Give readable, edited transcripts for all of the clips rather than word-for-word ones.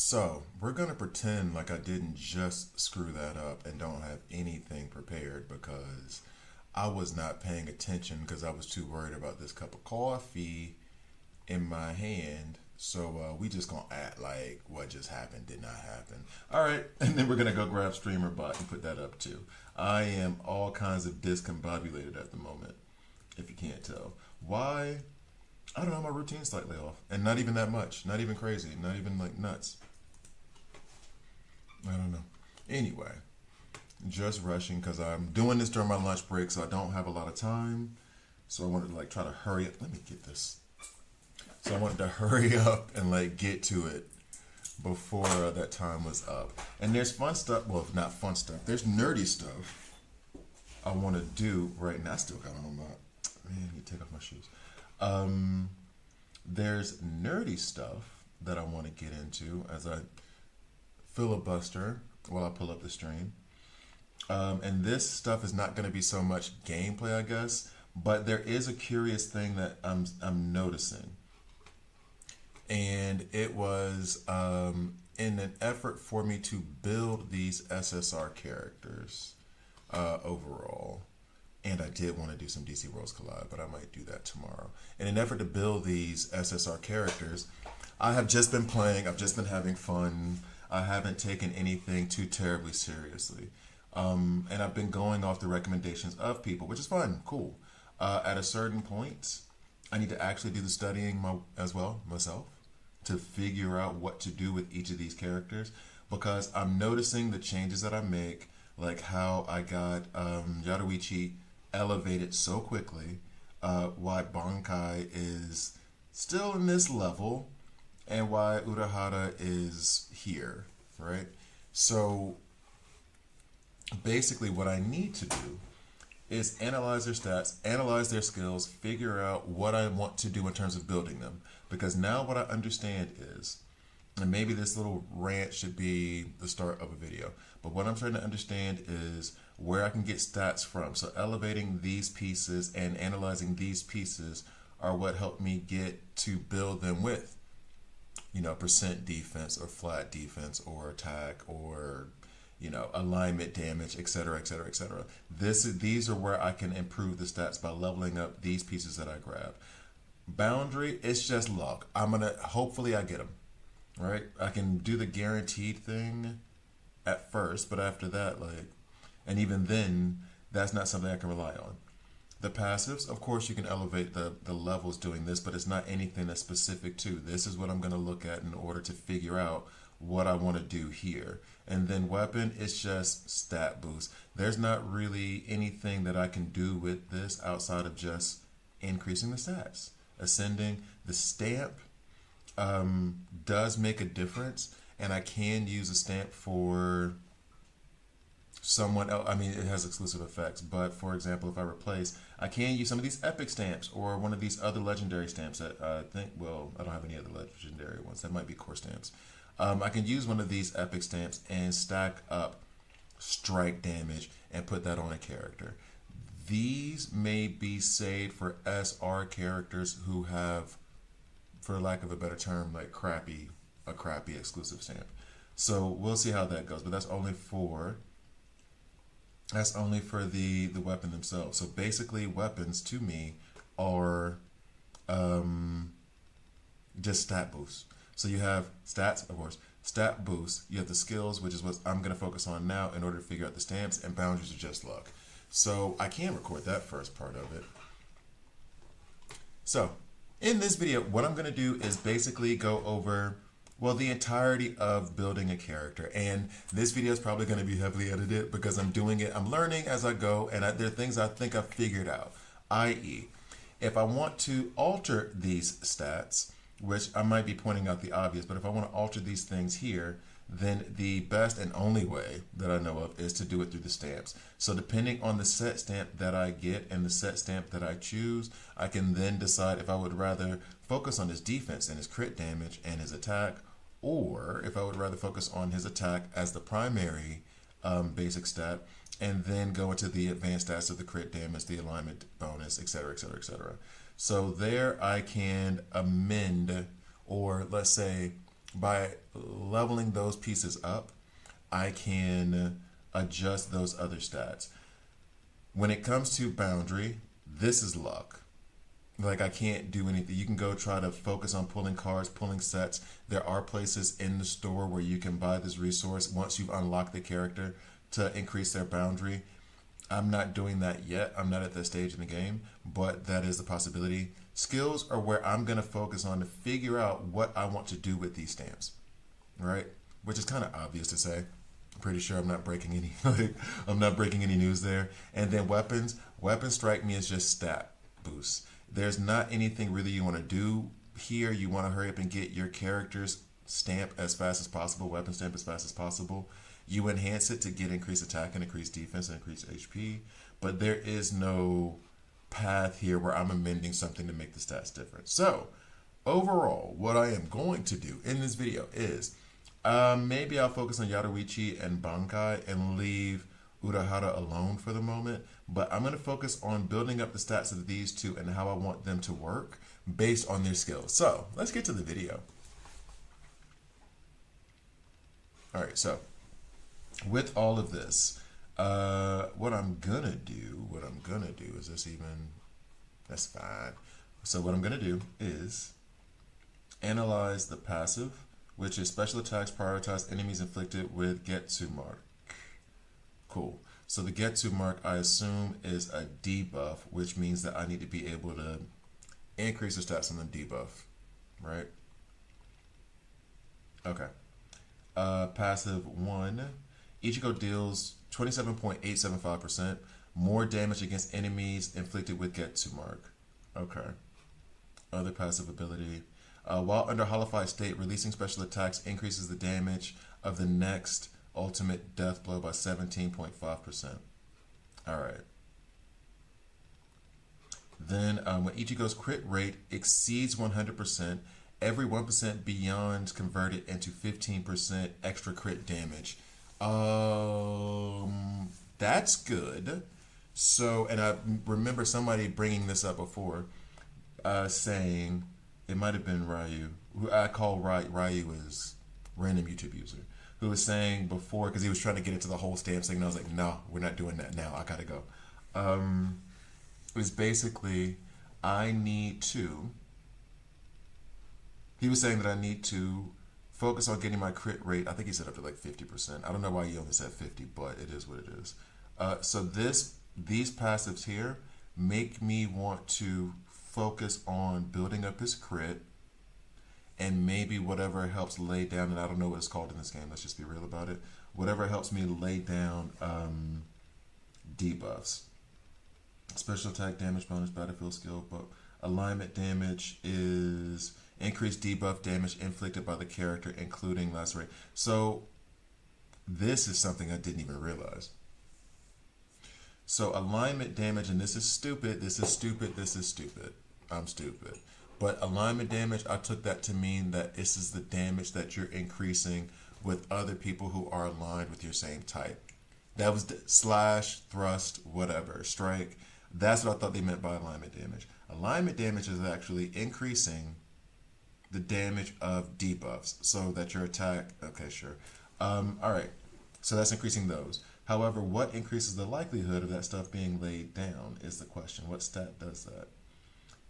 So, we're going to pretend like I didn't just screw that up and don't have anything prepared because I was not paying attention because I was too worried about this cup of coffee in my hand. So, we just going to act like what just happened did not happen. All right, and then we're going to go grab Streamer Bot and put that up too. I am all kinds of discombobulated at the moment, if you can't tell. Why? I don't know, my routine's slightly off. And not even that much. Not even crazy. Not even like nuts. I don't know. Anyway, just rushing because I'm doing this during my lunch break, so I don't have a lot of time. So I wanted to like try to hurry up. Let me get this. So I wanted to hurry up and like get to it before that time was up. And there's fun stuff. Well, if not fun stuff, there's nerdy stuff I want to do right now. I still got on my man. You take off my shoes. There's nerdy stuff that I want to get into as I filibuster while I pull up the stream. And this stuff is not going to be so much gameplay, I guess, but there is a curious thing that I'm noticing. And it was in an effort for me to build these SSR characters overall. And I did want to do some DC Worlds Collide, but I might do that tomorrow. In an effort to build these SSR characters, I have just been playing. I've just been having fun. I haven't taken anything too terribly seriously. And I've been going off the recommendations of people, which is fun, cool. At a certain point, I need to actually do the studying as well, myself, to figure out what to do with each of these characters. Because I'm noticing the changes that I make, like how I got Yaruichi elevated so quickly, why Bankai is still in this level, and why Urahara is here, right? So basically what I need to do is analyze their stats, analyze their skills, figure out what I want to do in terms of building them. Because now what I understand is, and maybe this little rant should be the start of a video, but what I'm trying to understand is where I can get stats from. So elevating these pieces and analyzing these pieces are what helped me get to build them with, you know, percent defense or flat defense or attack or, you know, alignment damage, etc., etc., etc. These are where I can improve the stats by leveling up these pieces that I grab. Boundary, it's just luck. Hopefully I get them, right? I can do the guaranteed thing at first, but after that, like, and even then, that's not something I can rely on. The passives, of course, you can elevate the levels doing this, but it's not anything that's specific to. This is what I'm going to look at in order to figure out what I want to do here. And then weapon, it's just stat boost. There's not really anything that I can do with this outside of just increasing the stats. Ascending, the stamp does make a difference, and I can use a stamp for someone else. I mean, it has exclusive effects, but for example, if I replace, I can use some of these epic stamps or one of these other legendary stamps that I think, well, I don't have any other legendary ones. That might be core stamps. I can use one of these epic stamps and stack up strike damage and put that on a character. These may be saved for SR characters who have, for lack of a better term, like a crappy exclusive stamp. So we'll see how that goes, but that's only for the weapon themselves. So basically, weapons to me are just stat boosts. So you have stats, of course, stat boosts. You have the skills, which is what I'm going to focus on now in order to figure out the stamps, and boundaries are just luck. So I can record that first part of it. So in this video, what I'm going to do is basically go over, well, the entirety of building a character. And this video is probably going to be heavily edited because I'm doing it, I'm learning as I go, and there are things I think I've figured out. I.e., if I want to alter these stats, which I might be pointing out the obvious, but if I want to alter these things here, then the best and only way that I know of is to do it through the stamps. So depending on the set stamp that I get and the set stamp that I choose, I can then decide if I would rather focus on his defense and his crit damage and his attack, or if I would rather focus on his attack as the primary basic stat, and then go into the advanced stats of the crit damage, the alignment bonus, etc., etc., etc. So there I can amend, or let's say by leveling those pieces up, I can adjust those other stats. When it comes to boundary, this is luck. Like, I can't do anything. You can go try to focus on pulling cards, pulling sets. There are places in the store where you can buy this resource once you've unlocked the character to increase their boundary. I'm not doing that yet. I'm not at that stage in the game, but that is a possibility. Skills are where I'm going to focus on to figure out what I want to do with these stamps, right? Which is kind of obvious to say. I'm pretty sure I'm not breaking any I'm not breaking any news there. And then weapons. Weapons strike me as just stat boosts. There's not anything really you want to do here. You want to hurry up and get your character's stamp as fast as possible, weapon stamp as fast as possible. You enhance it to get increased attack and increased defense and increased HP, but there is no path here where I'm amending something to make the stats different. So overall, what I am going to do in this video is maybe I'll focus on Yadoichi and Bankai and leave Urahara alone for the moment, but I'm going to focus on building up the stats of these two and how I want them to work based on their skills. So let's get to the video. All right, so with all of this, what I'm gonna do is this even, that's fine. So what I'm gonna do is analyze the passive, which is special attacks prioritize enemies inflicted with Getsu mark. Cool. So the Getsu mark, I assume, is a debuff, which means that I need to be able to increase the stats on the debuff, right? Okay. Passive 1. Ichigo deals 27.875% more damage against enemies inflicted with Getsu mark. Okay. Other passive ability. While under Holified state, releasing special attacks increases the damage of the next ultimate death blow by 17.5%. Alright. Then when Ichigo's crit rate exceeds 100%, every 1% beyond converted into 15% extra crit damage. That's good. So, and I remember somebody bringing this up before, saying, it might have been Ryu, who I call Ryu is random YouTube user, who was saying before, because he was trying to get into the whole stamp thing, and I was like, no, we're not doing that now, I gotta go. It was basically, he was saying that I need to focus on getting my crit rate. I think he said up to like 50%. I don't know why he only said 50, but it is what it is. So these passives here make me want to focus on building up his crit and maybe whatever helps lay down, and I don't know what it's called in this game, let's just be real about it, whatever helps me lay down debuffs. Special attack damage bonus, battlefield skill, but alignment damage is increased debuff damage inflicted by the character, including lacerate. So this is something I didn't even realize. So alignment damage, and this is stupid, this is stupid, this is stupid. I'm stupid. But alignment damage, I took that to mean that this is the damage that you're increasing with other people who are aligned with your same type. That was slash, thrust, whatever, strike. That's what I thought they meant by alignment damage. Alignment damage is actually increasing the damage of debuffs so that your attack, okay, sure. All right, so that's increasing those. However, what increases the likelihood of that stuff being laid down is the question. What stat does that?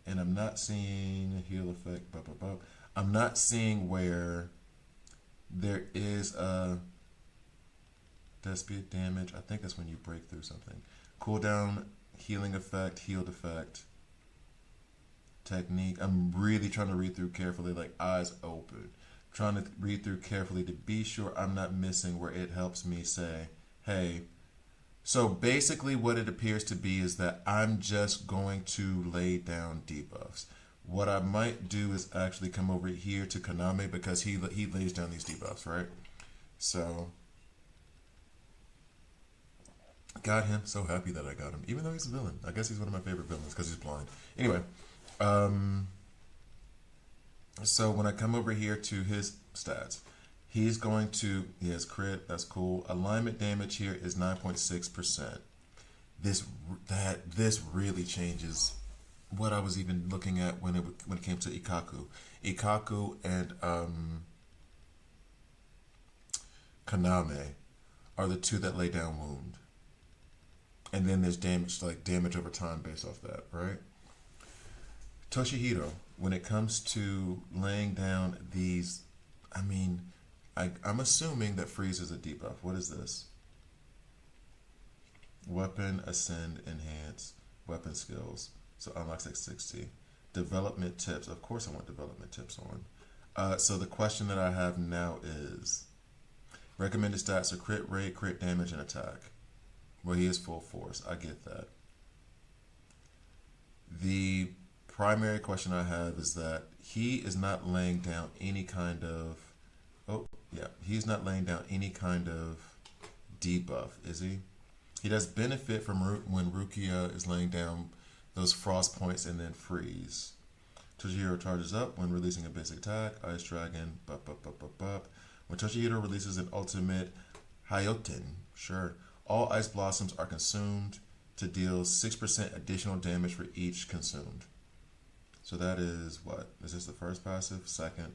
And I'm not seeing heal effect, blah, blah, blah. I'm not seeing where there is a death speed damage. I think that's when you break through something. Cooldown, healing effect, healed effect, technique. I'm really trying to read through carefully, like eyes open. Trying to read through carefully to be sure I'm not missing where it helps me say, hey, so basically what it appears to be is that I'm just going to lay down debuffs. What I might do is actually come over here to Kaname because he lays down these debuffs, right? So, got him. So happy that I got him, even though he's a villain. I guess he's one of my favorite villains because he's blind. Anyway, so when I come over here to his stats, he's going to, he has crit, that's cool. Alignment damage here is 9.6%. This really changes what I was even looking at when it came to Ikaku. Ikaku and Kaname are the two that lay down wound. And then there's damage, like damage over time based off that, right? Toshihiro, when it comes to laying down these, I mean, I'm assuming that freeze is a debuff. What is this? Weapon, ascend, enhance, weapon skills. So unlocks like 60. Development tips. Of course I want development tips on. So the question that I have now is, recommended stats are crit rate, crit damage, and attack. Well, he is full force. I get that. The primary question I have is that he is not laying down any kind of, he's not laying down any kind of debuff, is he? He does benefit from when Rukia is laying down those frost points and then freeze. Toshihiro charges up when releasing a basic attack. Ice Dragon, When Toshihiro releases an ultimate Hyoten, sure, all ice blossoms are consumed to deal 6% additional damage for each consumed. So that is what? Is this the first passive? Second.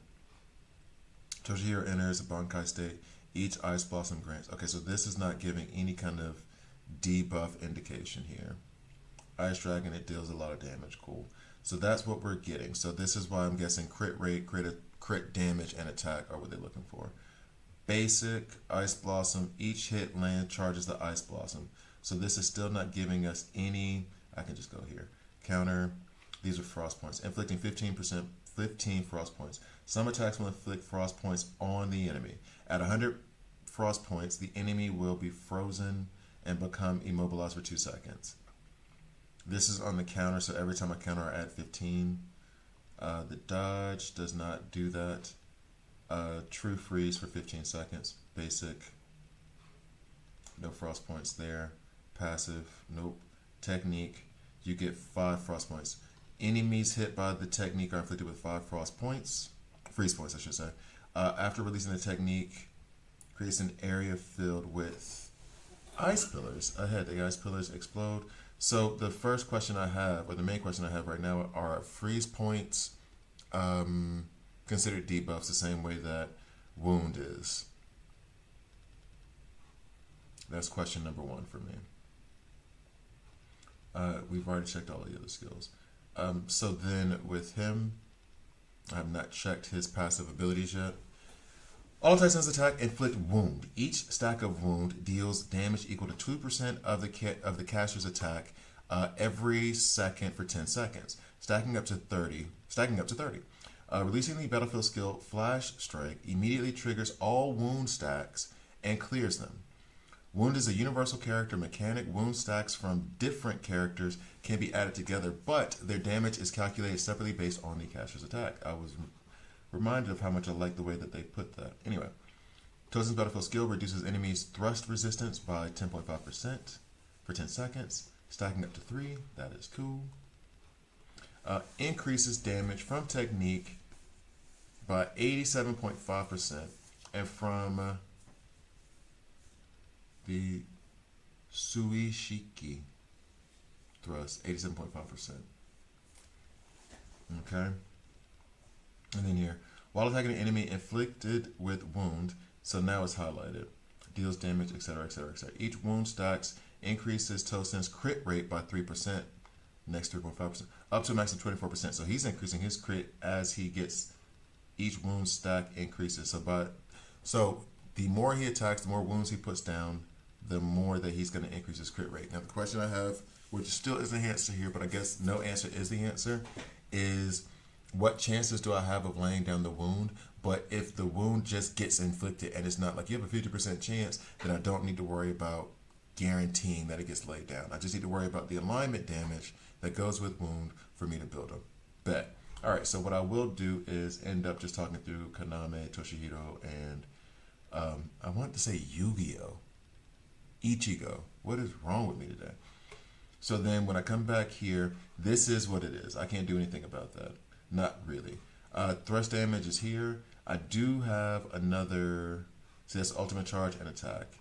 Toshihiro enters a Bankai state. Each ice blossom grants. Okay, so this is not giving any kind of debuff indication here. Ice Dragon, it deals a lot of damage. Cool. So that's what we're getting. So this is why I'm guessing crit rate, crit damage, and attack are what they're looking for. Basic, Ice Blossom, each hit land charges the Ice Blossom. So this is still not giving us any, I can just go here. Counter, these are frost points. Inflicting 15 frost points. Some attacks will inflict frost points on the enemy. At 100 frost points, the enemy will be frozen and become immobilized for 2 seconds. This is on the counter, so every time I counter I add 15. The dodge does not do that. True freeze for 15 seconds. Basic. No frost points there. Passive. Nope. Technique. You get 5 frost points. Enemies hit by the technique are inflicted with 5 frost points. Freeze points, I should say. After releasing the technique, creates an area filled with ice pillars. Ahead, the ice pillars explode. So the first question I have, or the main question I have right now, are freeze points considered debuffs the same way that wound is? That's question number 1 for me. We've already checked all the other skills. So then with him, I have not checked his passive abilities yet. All Titans attack inflict wound. Each stack of wound deals damage equal to 2% of the caster's attack every second for 10 seconds, stacking up to 30. Releasing the battlefield skill Flash Strike immediately triggers all wound stacks and clears them. Wound is a universal character mechanic. Wound stacks from different characters can be added together, but their damage is calculated separately based on the caster's attack. I was reminded of how much I like the way that they put that. Anyway, Tozen's battlefield skill reduces enemies' thrust resistance by 10.5% for 10 seconds, stacking up to 3. That is cool. Increases damage from technique by 87.5%, and from the Suishiki thrust, 87.5%. Okay. And then here, while attacking an enemy inflicted with wound, so now it's highlighted, deals damage, etc., etc., etc. Each wound stacks increases Tosen's crit rate by 3%, next 3.5%, up to a max of 24%. So he's increasing his crit as he gets, each wound stack increases. So the more he attacks, the more wounds he puts down, the more that he's going to increase his crit rate. Now the question I have, which still isn't the answer here, but I guess no answer is the answer, is what chances do I have of laying down the wound? But if the wound just gets inflicted and it's not like you have a 50% chance, then I don't need to worry about guaranteeing that it gets laid down. I just need to worry about the alignment damage that goes with wound for me to build them. Bet. All right, so what I will do is end up just talking through Kaname, Toshihiro, and I want to say Yu-Gi-Oh! Ichigo. What is wrong with me today? So then when I come back here, this is what it is. I can't do anything about that. Not really. Thrust damage is here. I do have another, so that's ultimate charge and attack.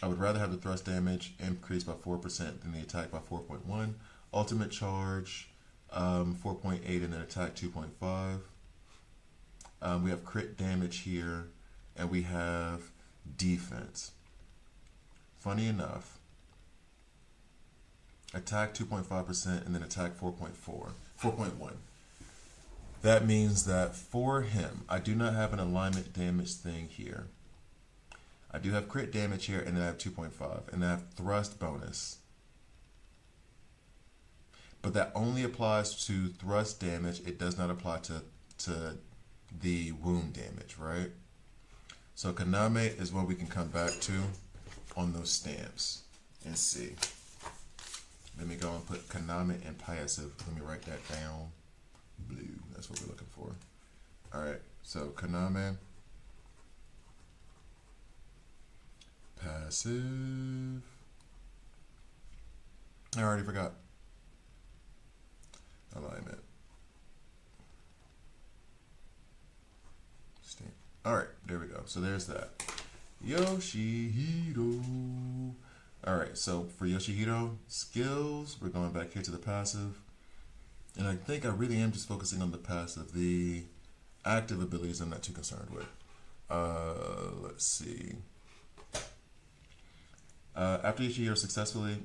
I would rather have the thrust damage increased by 4% than the attack by 4.1. Ultimate charge 4.8 and then attack 2.5. We have crit damage here, and we have defense. Funny enough, attack 2.5% and then attack 4.1. That means that for him, I do not have an alignment damage thing here. I do have crit damage here, and then I have 2.5, and then I have thrust bonus. But that only applies to thrust damage. It does not apply to the wound damage, right? So Kaname is what we can come back to on those stamps and see. Let me go and put Kaname and passive. Let me write that down. Blue, that's what we're looking for. All right, so Kaname, passive. I already forgot. Alignment. Stamp. All right, there we go. So there's that. Yoshihiro. All right, so for Yoshihiro, skills, we're going back here to the passive. And I think I really am just focusing on the passive. The active abilities I'm not too concerned with. Let's see. After Yoshihiro successfully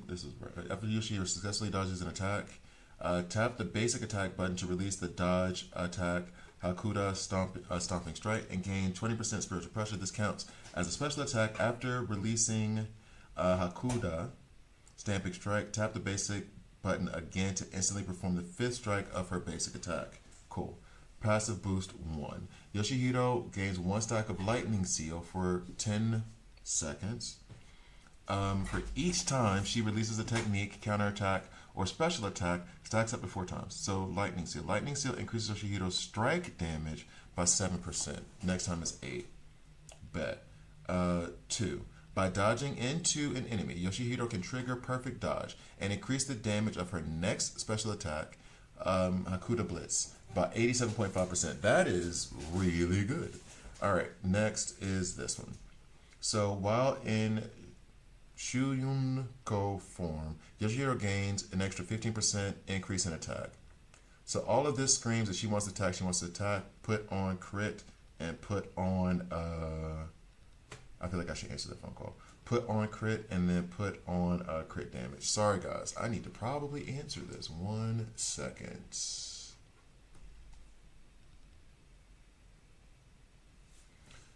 dodges an attack, tap the basic attack button to release the dodge attack Hakuda Stomping Strike and gain 20% spiritual pressure. This counts as a special attack. After releasing Hakuda Stamping Strike, tap the basic button again to instantly perform the 5th strike of her basic attack. Cool. Passive boost 1. Yoshihiro gains 1 stack of Lightning Seal for 10 seconds. For each time she releases a technique, counterattack, or special attack, stacks up to 4 times. So Lightning Seal. Lightning Seal increases Yoshihiro's strike damage by 7%. Next time is 8. Bet. 2. By dodging into an enemy, Yoshihiro can trigger perfect dodge and increase the damage of her next special attack, Hakuda Blitz, by 87.5%. That is really good. All right, next is this one. So while in Shuyunko form, Yoshihiro gains an extra 15% increase in attack. So all of this screams that she wants to attack. She wants to attack, put on crit, and put on, I feel like I should answer that phone call. Put on crit and then put on crit damage. Sorry guys, I need to probably answer this. 1 second.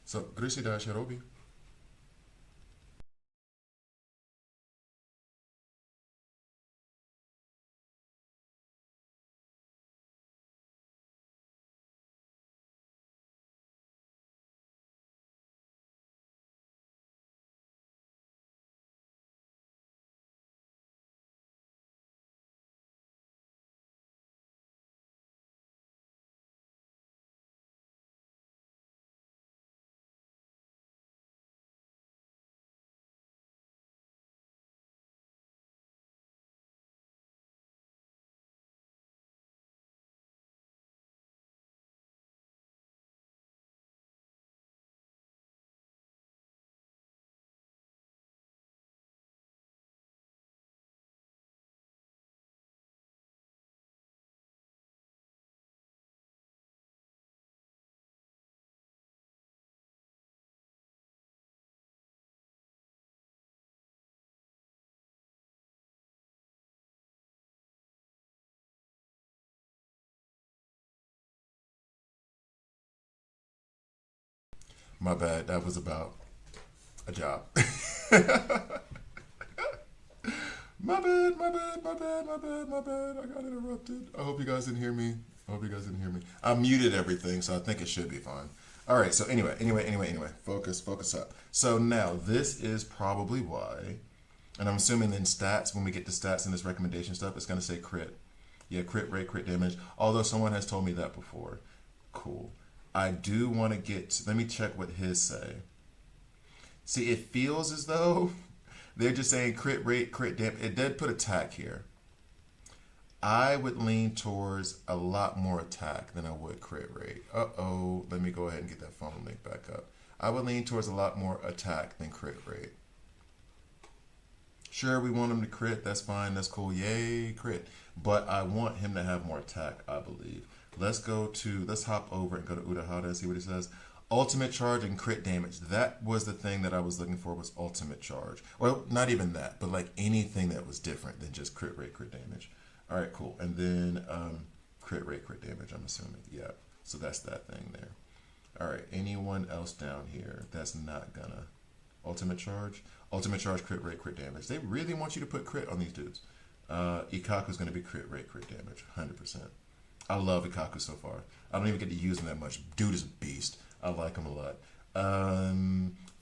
So, Grishida Shirobi. My bad, that was about a job. My bad, my bad, my bad, my bad, my bad. I got interrupted. I hope you guys didn't hear me. I muted everything, so I think it should be fine. All right, so anyway. Focus up. So now this is probably why, and I'm assuming in stats, when we get to stats in this recommendation stuff, it's going to say crit. Yeah, crit rate, crit damage. Although someone has told me that before. Cool. I do want to let me check what his say. See, it feels as though they're just saying crit rate, crit damage. It did put attack here. I would lean towards a lot more attack than I would crit rate. Uh-oh, let me go ahead and get that phone link back up. I would lean towards a lot more attack than crit rate. Sure, we want him to crit. That's fine. That's cool. Yay, crit. But I want him to have more attack, I believe. Let's hop over and go to Urahara and see what he says. ultimate charge and crit damage. That was the thing that I was looking for, was ultimate charge. Well, not even that, but like anything that was different than just crit rate, crit damage. All right, cool. And then crit rate, crit damage, I'm assuming. Yeah, so that's that thing there. All right, anyone else down here that's not gonna? Ultimate charge? Ultimate charge, crit rate, crit damage. They really want you to put crit on these dudes. Ikaku's gonna be crit rate, crit damage, 100%. I love Ikaku so far. I don't even get to use him that much. Dude is a beast. I like him a lot.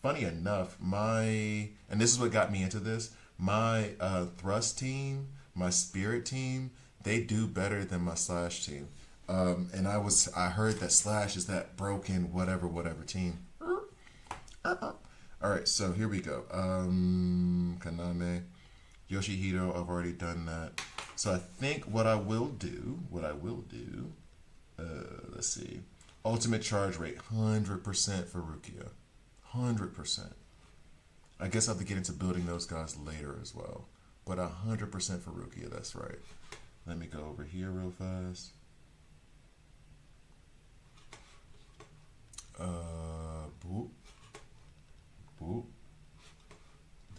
Funny enough, and this is what got me into this, my thrust team, my spirit team, they do better than my slash team. And I heard that slash is that broken whatever team. All right, so here we go. Kaname, Yoshihiro, I've already done that. So I think what I will do, let's see, ultimate charge rate, 100% for Rukia, 100%. I guess I'll have to get into building those guys later as well, but 100% for Rukia, that's right. Let me go over here real fast. Boop. Boop.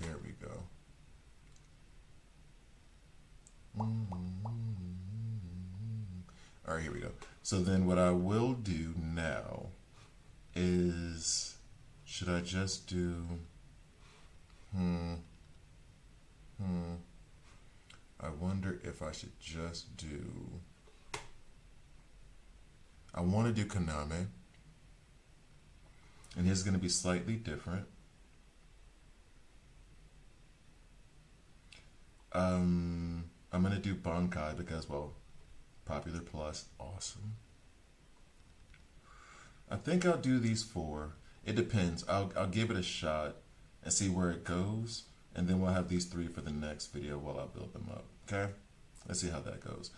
There we go. All right, here we go. So then what I will do now is, should I just do, I wonder if I should just do, I want to do Kaname, and his is going to be slightly different. I'm going to do Bankai because, well, popular plus, awesome. I think I'll do these 4. It depends. I'll give it a shot and see where it goes, and then we'll have these 3 for the next video while I build them up. Okay? Let's see how that goes.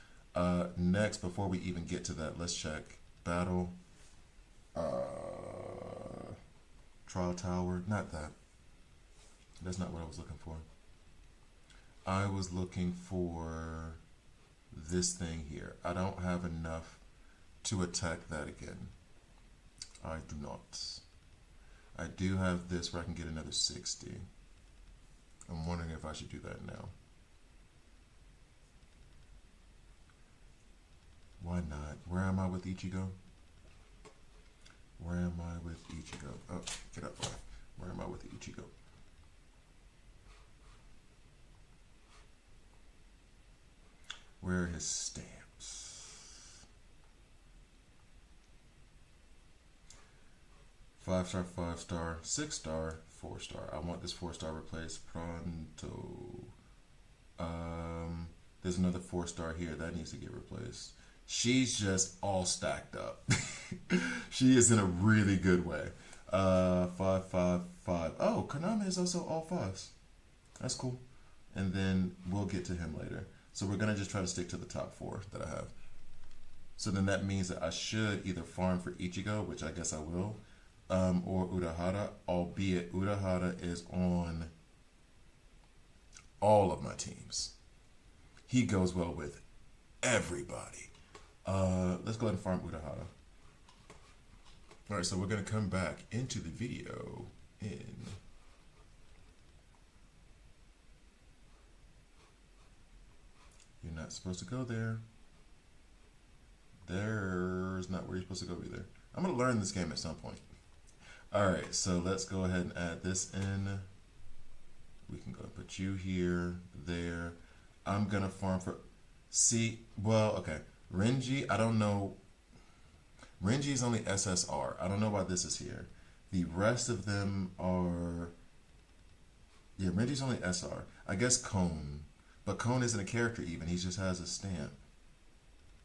Next, before we even get to that, let's check battle. Trial Tower. Not that. That's not what I was looking for. I was looking for this thing here. I don't have enough to attack that again. I do not. I do have this where I can get another 60. I'm wondering if I should do that now. Why not? Where am I with Ichigo? Where am I with Ichigo? Oh, get up, boy. Where am I with Ichigo? Where are his stamps? 5-star, 5-star, 6-star, 4-star. I want this 4-star replaced pronto. There's another 4-star here that needs to get replaced. She's just all stacked up. She is in a really good way. 5, 5, 5. Oh, Kaname is also all 5s. That's cool. And then we'll get to him later. So we're going to just try to stick to the top 4 that I have. So then that means that I should either farm for Ichigo, which I guess I will, or Urahara, albeit Urahara is on all of my teams. He goes well with everybody. Let's go ahead and farm Urahara. All right, so we're going to come back into the video in... You're not supposed to go there. There's not where you're supposed to go either. I'm going to learn this game at some point. All right, so let's go ahead and add this in. We can go and put you here, there. I'm going to farm for... okay. Renji, I don't know. Renji is only SSR. I don't know why this is here. The rest of them are... Yeah, Renji's only SR. I guess Cone. But Cone isn't a character even. He just has a stamp.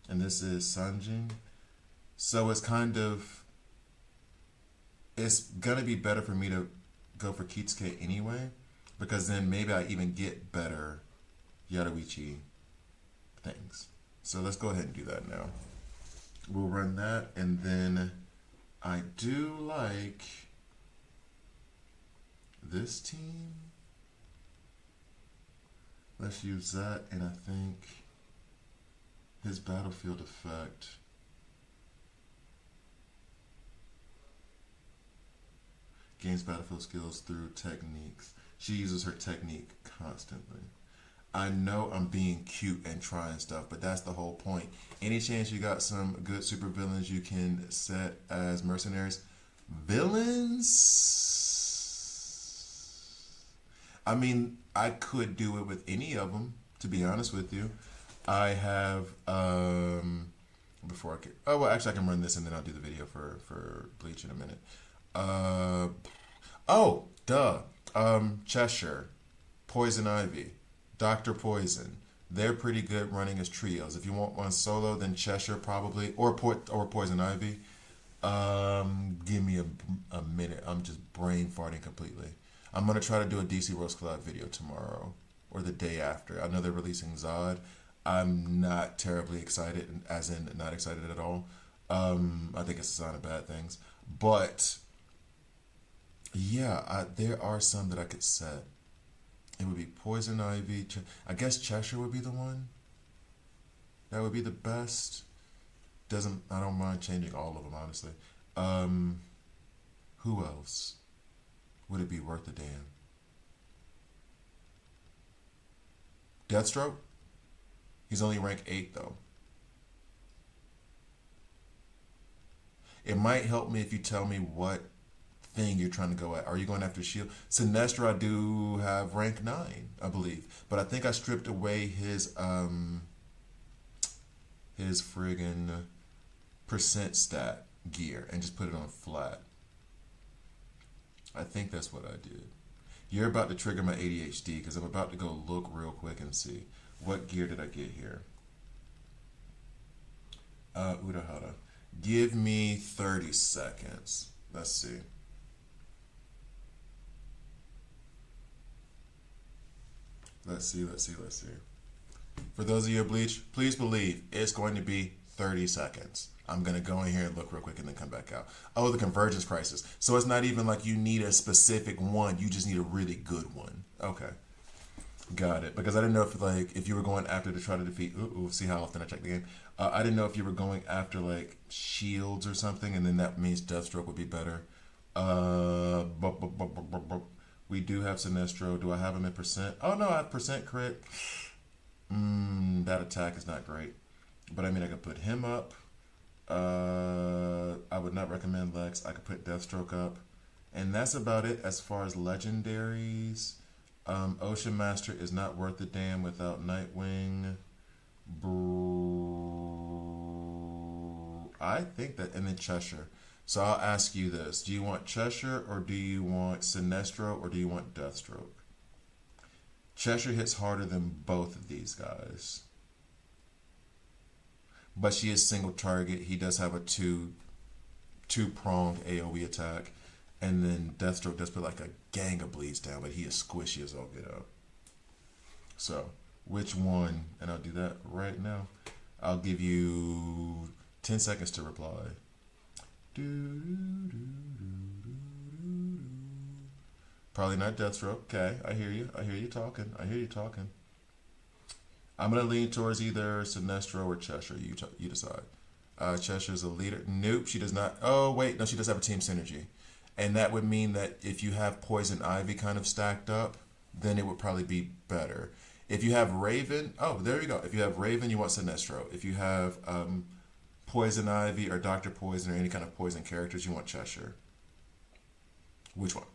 And this is Sanjin. So it's kind of... It's going to be better for me to go for Kitsuke anyway. Because then maybe I even get better Yaruichi things. So let's go ahead and do that now. We'll run that. And then I do like this team. Let's use that, and I think his battlefield effect. Gains battlefield skills through techniques. She uses her technique constantly. I know I'm being cute and trying stuff, but that's the whole point. Any chance you got some good supervillains you can set as mercenaries? Villains? I mean, I could do it with any of them, to be honest with you. I have, before I can, oh, well, actually, I can run this and then I'll do the video for Bleach in a minute. Oh, duh. Cheshire, Poison Ivy, Dr. Poison. They're pretty good running as trios. If you want one solo, then Cheshire probably, or Poison Ivy. Give me a minute. I'm just brain farting completely. I'm gonna try to do a DC Rose Collab video tomorrow or the day after. I know they're releasing Zod. I'm not terribly excited, as in not excited at all. I think it's a sign of bad things. But yeah, there are some that I could set. It would be Poison Ivy. I guess Cheshire would be the one. That would be the best. I don't mind changing all of them, honestly. Who else would it be worth a damn? Deathstroke? He's only rank 8 though. It might help me if you tell me what thing you're trying to go at. Are you going after Shield? Sinestro, I do have rank 9, I believe. But I think I stripped away his friggin' percent stat gear and just put it on flat. I think that's what I did. You're about to trigger my ADHD because I'm about to go look real quick and see. What gear did I get here? Urahara. Give me 30 seconds. Let's see. Let's see. For those of you at Bleach, please believe it's going to be 30 seconds. I'm going to go in here and look real quick and then come back out. Oh, the convergence crisis. So it's not even like you need a specific one. You just need a really good one. Okay. Got it. Because I didn't know if you were going after to try to defeat, see how often I check the game. I didn't know if you were going after like shields or something, and then that means Deathstroke would be better. We do have Sinestro. Do I have him in percent? Oh no, I have percent crit. That attack is not great. But I mean, I could put him up. I would not recommend Lex. I could put Deathstroke up. And that's about it as far as legendaries. Ocean Master is not worth a damn without Nightwing. I think that, and then Cheshire. So I'll ask you this. Do you want Cheshire or do you want Sinestro or do you want Deathstroke? Cheshire hits harder than both of these guys. But she is single target. He does have a two-pronged AoE attack. And then Deathstroke does put like a gang of bleeds down, but he is squishy as all get up. So, which one? And I'll do that right now. I'll give you 10 seconds to reply. Probably not Deathstroke. Okay, I hear you. I hear you talking. I'm going to lean towards either Sinestro or Cheshire. You decide. Cheshire's a leader. Nope, she does not. Oh, wait. No, she does have a team synergy. And that would mean that if you have Poison Ivy kind of stacked up, then it would probably be better. If you have Raven, oh, there you go. If you have Raven, you want Sinestro. If you have Poison Ivy or Dr. Poison or any kind of poison characters, you want Cheshire. Which one?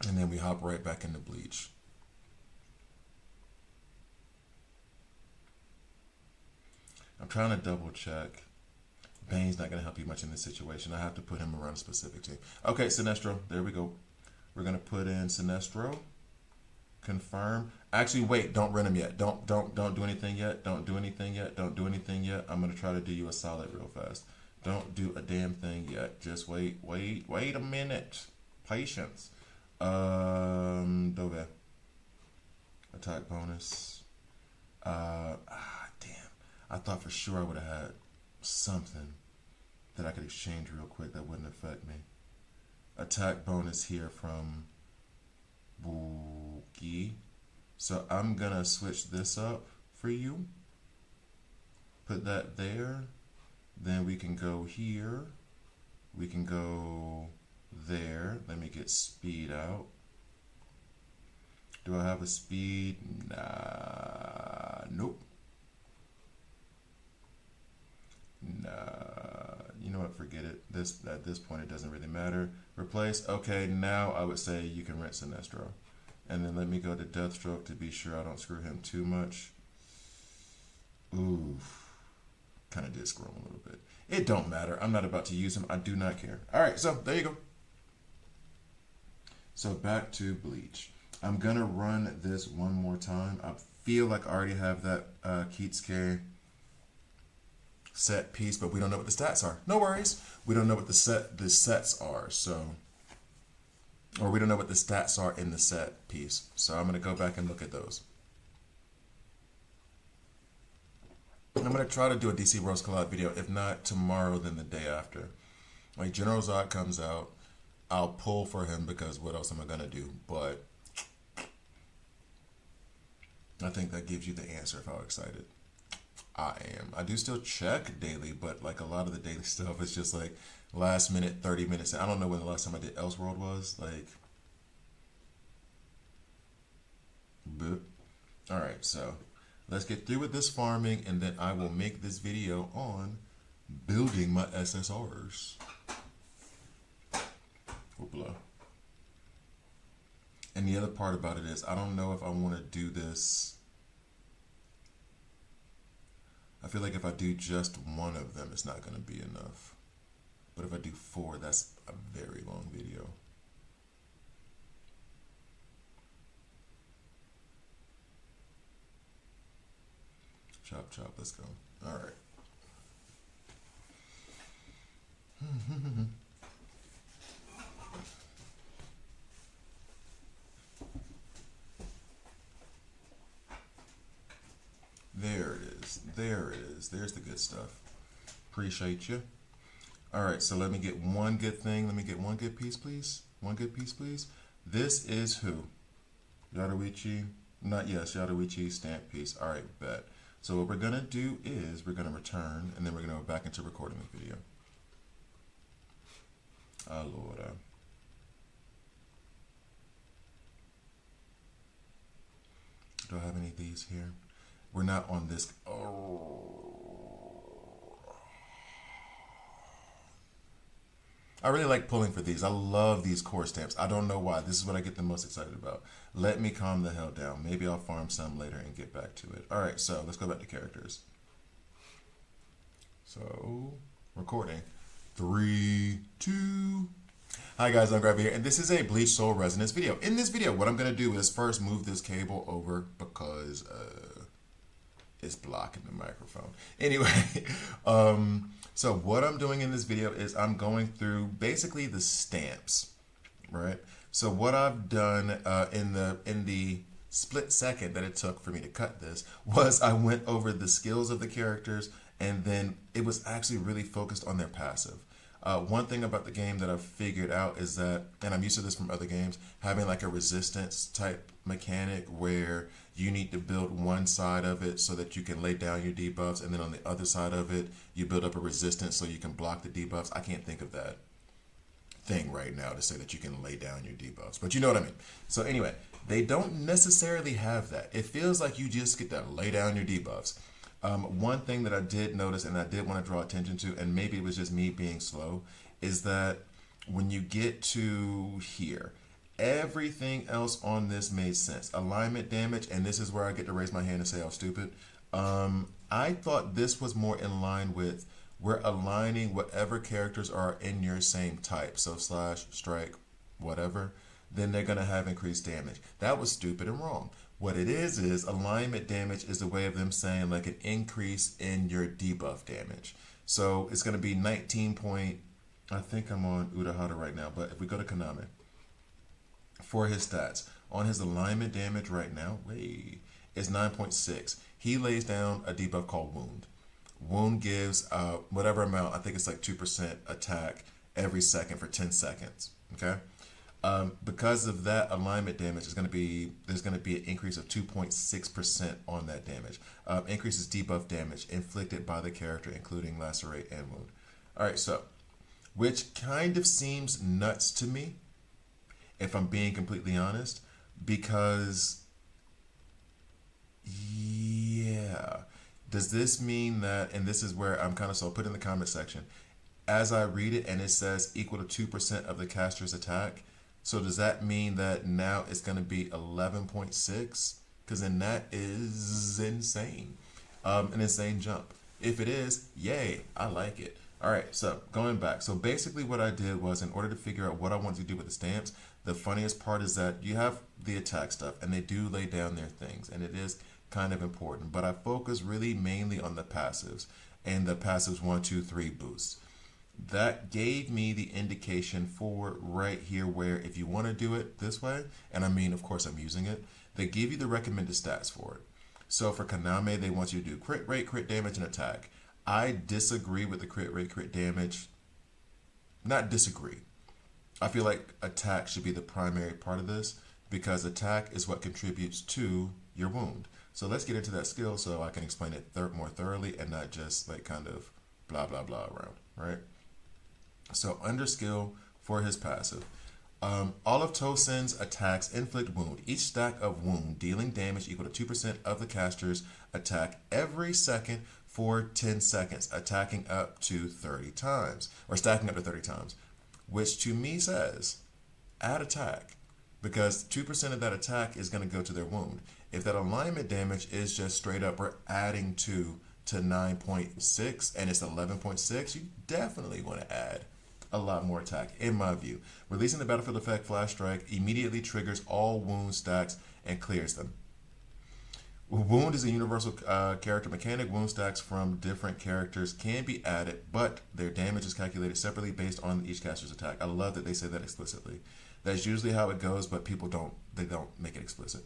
And then we hop right back into Bleach. I'm trying to double check. Bane's not going to help you much in this situation. I have to put him around a specific team. Okay, Sinestro. There we go. We're going to put in Sinestro. Confirm. Actually, wait. Don't run him yet. Don't do anything yet. Don't do anything yet. I'm going to try to do you a solid real fast. Don't do a damn thing yet. Just wait a minute. Patience. Dove. Attack bonus. Damn. I thought for sure I would have had something that I could exchange real quick that wouldn't affect me. Attack bonus here from Boogie. So I'm gonna switch this up for you. Put that there. Then we can go here. We can go there. Let me get speed out. Do I have a speed? Nah. Nope. Nah. You know what? Forget it. At this point, it doesn't really matter. Replace. Okay, now I would say you can rent Sinestro. And then let me go to Deathstroke to be sure I don't screw him too much. Ooh. Kind of did screw him a little bit. It don't matter. I'm not about to use him. I do not care. All right, so there you go. So back to Bleach. I'm going to run this one more time. I feel like I already have that Kitsuke set piece, but we don't know what the stats are. No worries. We don't know what the sets are, so... Or we don't know what the stats are in the set piece. So I'm going to go back and look at those. I'm going to try to do a DC Worlds Collide video. If not tomorrow, then the day after. Like General Zod comes out, I'll pull for him because what else am I going to do? But I think that gives you the answer of how excited I am. I do still check daily, but like a lot of the daily stuff is just like last minute, 30 minutes. I don't know when the last time I did Elseworld was. Like, but all right, so let's get through with this farming, and then I will make this video on building my SSRs. Whoopla. And the other part about it is I don't know if I want to do this. I feel like if I do just one of them, it's not going to be enough. But if I do 4, that's a very long video. Chop, chop, let's go. All right. There it is. There it is. There's the good stuff. Appreciate you. All right, so let me get one good thing. Let me get one good piece, please. One good piece, please. This is who? Yadoichi? Not yes, Yadoichi stamp piece. All right, bet. So what we're going to do is we're going to return, and then we're going to go back into recording the video. Allora. Do I have any of these here? We're not on this. Oh. I really like pulling for these. I love these core stamps. I don't know why. This is what I get the most excited about. Let me calm the hell down. Maybe I'll farm some later and get back to it. All right, so let's go back to characters. So, recording. 3, 2. Hi guys, I'm Gravy here, and this is a Bleach Soul Resonance video. In this video, what I'm going to do is first move this cable over because it's blocking the microphone. Anyway, so what I'm doing in this video is I'm going through basically the stamps, right? So what I've done in the split second that it took for me to cut this was I went over the skills of the characters, and then it was actually really focused on their passive. One thing about the game that I've figured out is that, and I'm used to this from other games, having like a resistance type mechanic where you need to build one side of it so that you can lay down your debuffs, and then on the other side of it, you build up a resistance so you can block the debuffs. I can't think of that thing right now to say that you can lay down your debuffs, but you know what I mean. So anyway, they don't necessarily have that. It feels like you just get to lay down your debuffs. One thing that I did notice, and I did want to draw attention to, and maybe it was just me being slow, is that when you get to here, everything else on this made sense. Alignment damage, and this is where I get to raise my hand and say I was stupid. I thought this was more in line with we're aligning whatever characters are in your same type, so slash, strike, whatever, then they're going to have increased damage. That was stupid and wrong. What it is alignment damage is a way of them saying like an increase in your debuff damage. So it's going to be 19 point, I think I'm on Urahara right now, but if we go to Konami, for his stats, on his alignment damage right now, wait, it's 9.6. He lays down a debuff called Wound. Wound gives whatever amount, I think it's like 2% attack every second for 10 seconds, okay? Because of that alignment damage, there's going to be an increase of 2.6% on that damage. Increases debuff damage inflicted by the character, including lacerate and wound. All right, so which kind of seems nuts to me, if I'm being completely honest, because, yeah, does this mean that, and this is where I'm kind of, so I'll put in the comment section, as I read it and it says equal to 2% of the caster's attack, so does that mean that now it's going to be 11.6? Because then that is insane. An insane jump. If it is, yay, I like it. All right, so going back. So basically what I did was, in order to figure out what I want to do with the stamps, the funniest part is that you have the attack stuff and they do lay down their things, and it is kind of important. But I focus really mainly on the passives, and the passives 1, 2, 3 boosts. That gave me the indication for right here where if you want to do it this way, and I mean, of course, I'm using it, they give you the recommended stats for it. So for Kaname, they want you to do crit rate, crit damage, and attack. I disagree with the crit rate, crit damage. Not disagree. I feel like attack should be the primary part of this, because attack is what contributes to your wound. So let's get into that skill so I can explain it more thoroughly and not just like kind of blah, blah, blah around, right? So under skill for his passive, all of Tosen's attacks inflict wound. Each stack of wound dealing damage equal to 2% of the caster's attack every second for 10 seconds, attacking up to 30 times, or stacking up to 30 times, which to me says add attack, because 2% of that attack is going to go to their wound. If that alignment damage is just straight up, we're adding 2 to 9.6 and it's 11.6, you definitely want to add a lot more attack, in my view. Releasing the battlefield effect Flash Strike immediately triggers all wound stacks and clears them. Wound is a universal character mechanic. Wound stacks from different characters can be added, but their damage is calculated separately based on each caster's attack. I love that they say that explicitly. That's usually how it goes, but people don't make it explicit.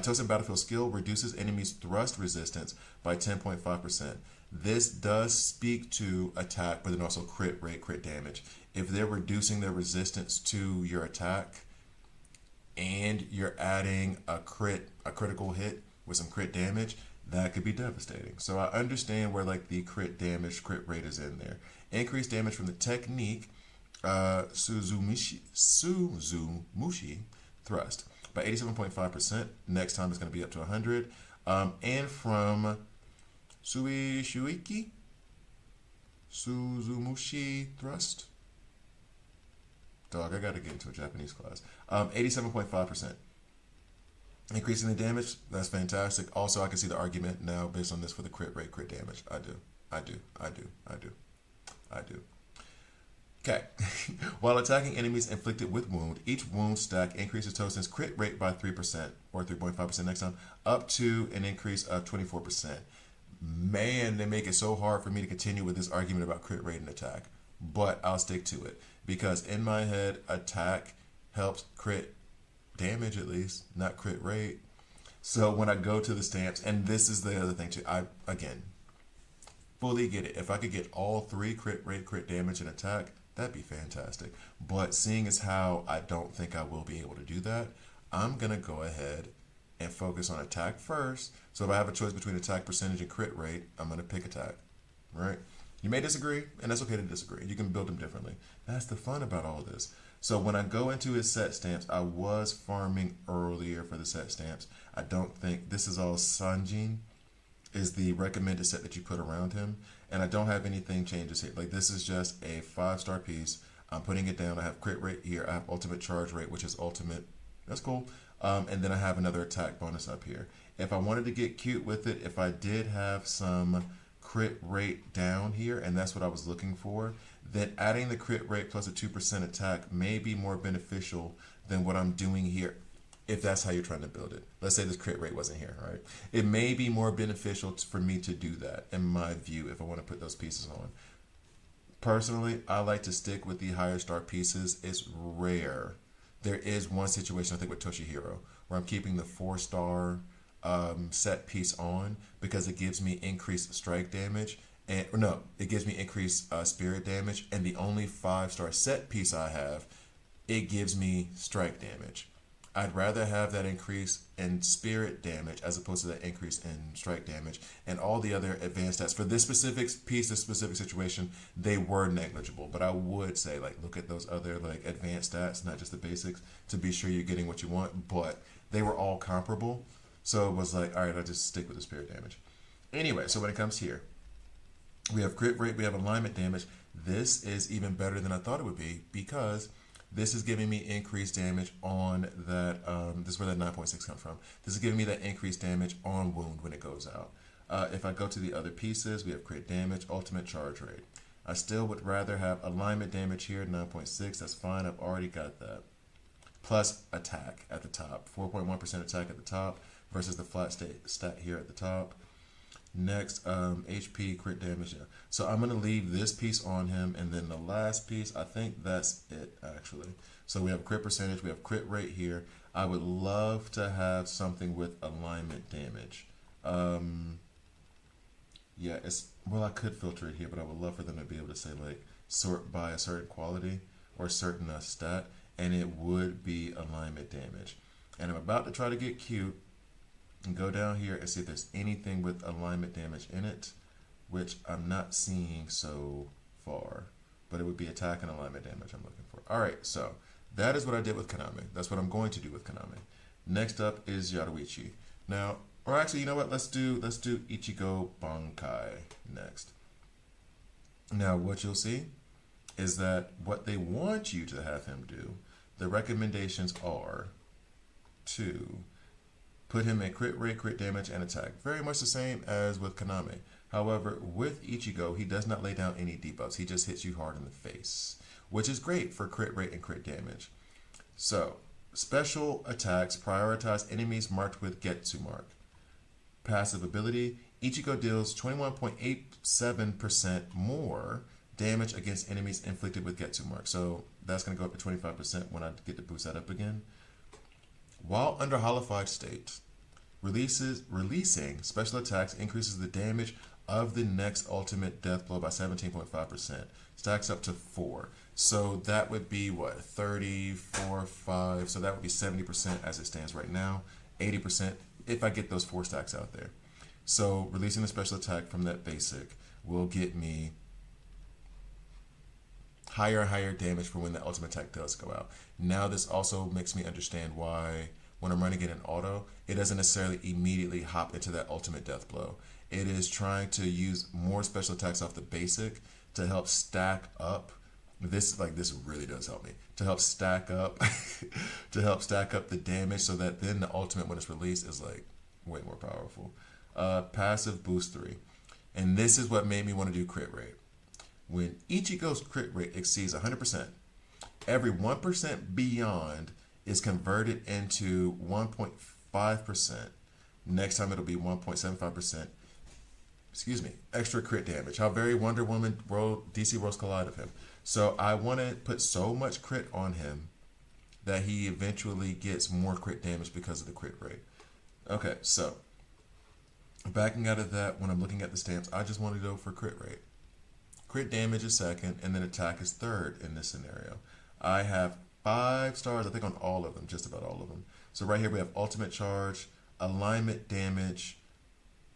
Tosen Battlefield skill reduces enemies' thrust resistance by 10.5%. This does speak to attack, but then also crit rate, crit damage. If they're reducing their resistance to your attack and you're adding a critical hit with some crit damage, that could be devastating. So I understand where like the crit damage, crit rate is in there. Increased damage from the technique Suzumushi thrust by 87.5%. Next time it's going to be up to 100. And from Suzumushi thrust. Dog, I got to get into a Japanese class. 87.5%. Increasing the damage, that's fantastic. Also, I can see the argument now based on this for the crit rate, crit damage. I do. Okay. While attacking enemies inflicted with wound, each wound stack increases Tosen's crit rate by 3% or 3.5% next time, up to an increase of 24%. Man, they make it so hard for me to continue with this argument about crit rate and attack, but I'll stick to it because in my head, attack helps crit damage at least, not crit rate. So when I go to the stamps, and this is the other thing too, I again fully get it. If I could get all three, crit rate, crit damage, and attack, that'd be fantastic. But seeing as how I don't think I will be able to do that, I'm gonna go ahead and focus on attack first. So if I have a choice between attack percentage and crit rate, I'm gonna pick attack, right? You may disagree, and that's okay to disagree. You can build them differently. That's the fun about all this. So when I go into his set stamps, I was farming earlier for the set stamps. I don't think this is all Sanjin is the recommended set that you put around him. And I don't have anything changes here. Like this is just a 5-star piece. I'm putting it down. I have crit rate here. I have ultimate charge rate, which is ultimate. That's cool. And then I have another attack bonus up here. If I wanted to get cute with it, if I did have some crit rate down here, and that's what I was looking for, then adding the crit rate plus a 2% attack may be more beneficial than what I'm doing here. If that's how you're trying to build it. Let's say this crit rate wasn't here, right? It may be more beneficial for me to do that, in my view, if I want to put those pieces on. Personally, I like to stick with the higher star pieces. It's rare. There is one situation, I think, with Toshihiro, where I'm keeping the 4-star set piece on because it gives me increased strike damage. It gives me increased spirit damage. And the only 5-star set piece I have, it gives me strike damage. I'd rather have that increase in spirit damage as opposed to that increase in strike damage. And all the other advanced stats for this specific piece, this specific situation, they were negligible. But I would say, like, look at those other like advanced stats, not just the basics, to be sure you're getting what you want. But they were all comparable. So it was like, all right, I'll just stick with the spirit damage. Anyway, so when it comes here, we have crit rate, we have alignment damage. This is even better than I thought it would be because this is giving me increased damage on that. This is where that 9.6 comes from. This is giving me that increased damage on wound when it goes out. If I go to the other pieces, we have crit damage, ultimate charge rate. I still would rather have alignment damage here, 9.6. That's fine. I've already got that. Plus attack at the top, 4.1% attack at the top versus the flat stat here at the top. Next, HP, crit damage. Yeah. So I'm going to leave this piece on him. And then the last piece, I think that's it, actually. So we have crit percentage. We have crit rate here. I would love to have something with alignment damage. Yeah, well, I could filter it here, but I would love for them to be able to say, like, sort by a certain quality or a certain stat. And it would be alignment damage. And I'm about to try to get cute and go down here and see if there's anything with alignment damage in it, which I'm not seeing so far, but it would be attack and alignment damage I'm looking for. All right, so that is what I did with Konami. That's what I'm going to do with Konami. Next up is Yaruichi. Now, or actually, you know what? Let's do Ichigo Bankai next. Now, what you'll see is that what they want you to have him do, the recommendations are to put him in crit rate, crit damage, and attack. Very much the same as with Konami. However, with Ichigo, he does not lay down any debuffs. He just hits you hard in the face, which is great for crit rate and crit damage. So, special attacks prioritize enemies marked with Getsu mark. Passive ability, Ichigo deals 21.87% more damage against enemies inflicted with Getsu mark. So that's going to go up to 25% when I get to boost that up again. While under holified state, releasing special attacks increases the damage of the next ultimate death blow by 17.5%. Stacks up to 4. So that would be what? 34, 5. So that would be 70% as it stands right now. 80% if I get those 4 stacks out there. So releasing the special attack from that basic will get me higher and higher damage for when the ultimate attack does go out. Now this also makes me understand why when I'm running it in auto, it doesn't necessarily immediately hop into that ultimate death blow. It is trying to use more special attacks off the basic to help stack up. This really does help me to help stack up the damage so that then the ultimate when it's released is like way more powerful. Passive boost 3. And this is what made me want to do crit rate. When Ichigo's crit rate exceeds 100%, every 1% beyond is converted into 1.5%. Next time it'll be 1.75%. Excuse me, extra crit damage. How very Wonder Woman DC Worlds collide of him. So I want to put so much crit on him that he eventually gets more crit damage because of the crit rate. Okay, so backing out of that, when I'm looking at the stamps, I just want to go for crit rate. Crit damage is second, and then attack is third in this scenario. I have 5 stars, I think, on all of them, just about all of them. So right here we have ultimate charge, alignment damage.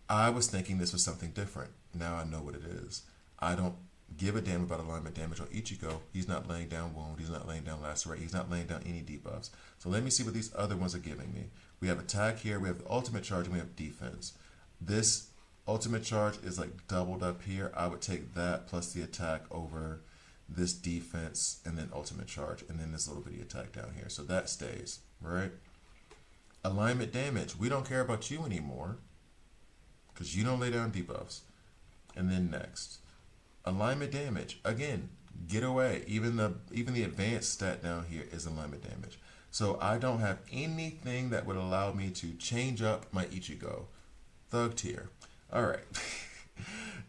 I was thinking this was something different. Now I know what it is. I don't give a damn about alignment damage on Ichigo. He's not laying down wound, he's not laying down lacerate, he's not laying down any debuffs. So let me see what these other ones are giving me. We have attack here, we have the ultimate charge, and we have defense. This ultimate charge is like doubled up here. I would take that plus the attack over this defense and then ultimate charge and then this little bitty attack down here. So that stays, right? Alignment damage. We don't care about you anymore because you don't lay down debuffs. And then next, alignment damage. Again, get away. Even the advanced stat down here is alignment damage. So I don't have anything that would allow me to change up my Ichigo. Thug tier. All right.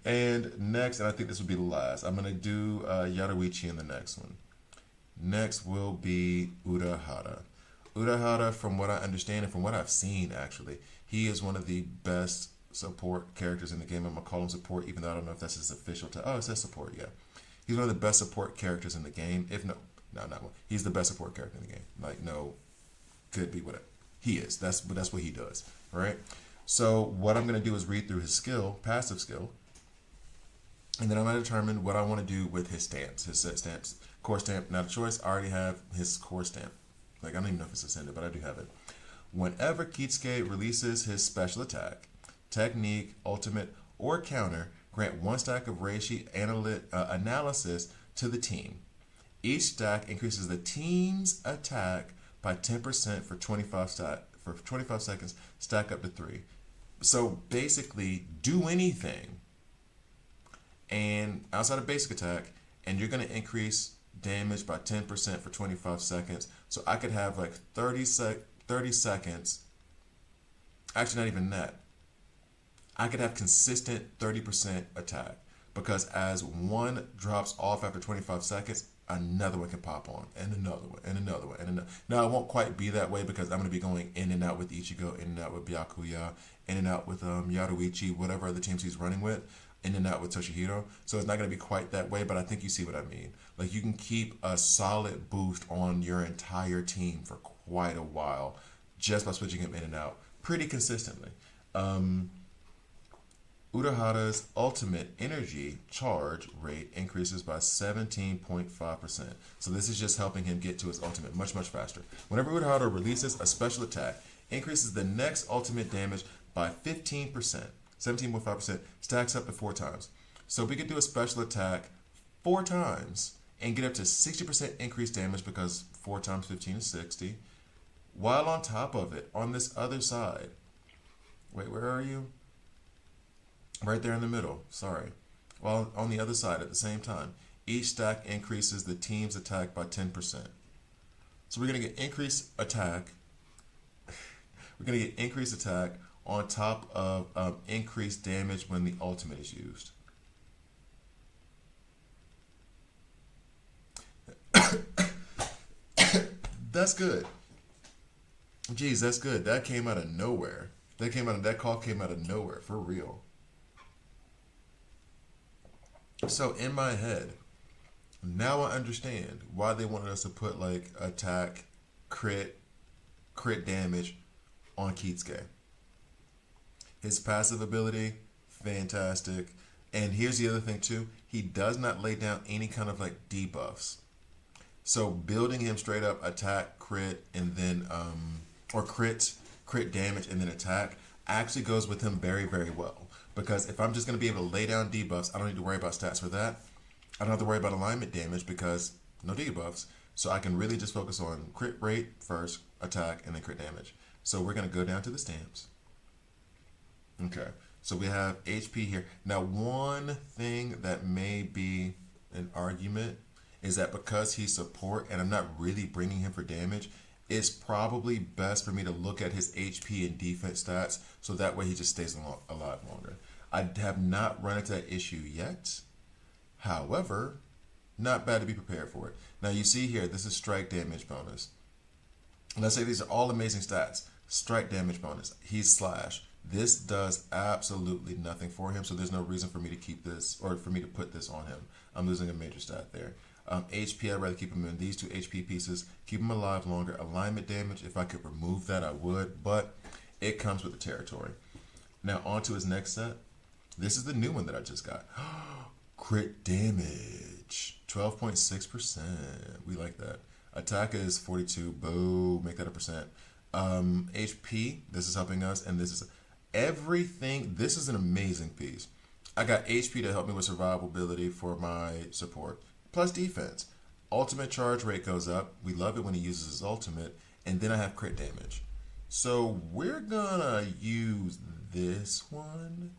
And next, and I think this would be the last, I'm going to do Yaruichi in the next one. Next will be Urahara. Urahara, from what I understand and from what I've seen, actually, he is one of the best support characters in the game. I'm going to call him support, even though I don't know if that's his official title. Oh, it says support, yeah. He's one of the best support characters in the game. If no, not one. He's the best support character in the game. Like, no could be whatever. He is. That's what he does. All right. So what I'm going to do is read through his skill, passive skill, and then I'm going to determine what I want to do with his stamps, his set stamps. Core stamp, not a choice. I already have his core stamp. Like, I don't even know if it's ascended, but I do have it. Whenever Kitsuke releases his special attack, technique, ultimate, or counter, grant 1 stack of Reishi analysis to the team. Each stack increases the team's attack by 10% for 25 seconds, stack up to 3. So basically, do anything, and outside of basic attack, and you're going to increase damage by 10% for 25 seconds. So I could have like 30 seconds. Actually, not even that. I could have consistent 30% attack, because as one drops off after 25 seconds, another one can pop on, and another one, and another one, and another. Now, it won't quite be that way, because I'm going to be going in and out with Ichigo, in and out with Byakuya, in and out with Yaruichi, whatever other teams he's running with, in and out with Toshihiro. So it's not going to be quite that way, but I think you see what I mean. Like, you can keep a solid boost on your entire team for quite a while just by switching him in and out pretty consistently. Urahara's ultimate energy charge rate increases by 17.5%. So this is just helping him get to his ultimate much, much faster. Whenever Urahara releases a special attack, increases the next ultimate damage by 15%. 17.5%, stacks up to 4 times. So we could do a special attack 4 times and get up to 60% increased damage, because 4 times 15 is 60. While on top of it, on this other side, wait, where are you? Right there in the middle, sorry. While on the other side at the same time, each stack increases the team's attack by 10%. So we're going to get increased attack. We're going to get increased attack on top of increased damage when the ultimate is used. That's good. Geez, that's good. That came out of nowhere. That call came out of nowhere, for real. So in my head, now I understand why they wanted us to put like attack, crit damage on Kitsuke. His passive ability, fantastic. And here's the other thing too, he does not lay down any kind of like debuffs. So building him straight up attack, crit, and then or crit damage and then attack actually goes with him very, very well. Because if I'm just going to be able to lay down debuffs, I don't need to worry about stats for that. I don't have to worry about alignment damage because no debuffs. So I can really just focus on crit rate first, attack, and then crit damage. So we're going to go down to the stamps. Okay, so we have HP here. Now, one thing that may be an argument is that because he's support and I'm not really bringing him for damage, it's probably best for me to look at his HP and defense stats so that way he just stays alive longer. I have not run into that issue yet. However, not bad to be prepared for it. Now you see here, this is strike damage bonus. Let's say these are all amazing stats. Strike damage bonus. He's slash. This does absolutely nothing for him, so there's no reason for me to keep this or for me to put this on him. I'm losing a major stat there. HP, I'd rather keep him in these 2 HP pieces, keep him alive longer. Alignment damage, if I could remove that, I would, but it comes with the territory. Now, on to his next set. This is the new one that I just got. Crit damage, 12.6%. We like that. Attack is 42. Boo, make that a percent. HP, this is helping us, and this is everything. This is an amazing piece. I got HP to help me with survivability for my support. Plus defense. Ultimate charge rate goes up. We love it when he uses his ultimate. And then I have crit damage. So we're gonna use this one.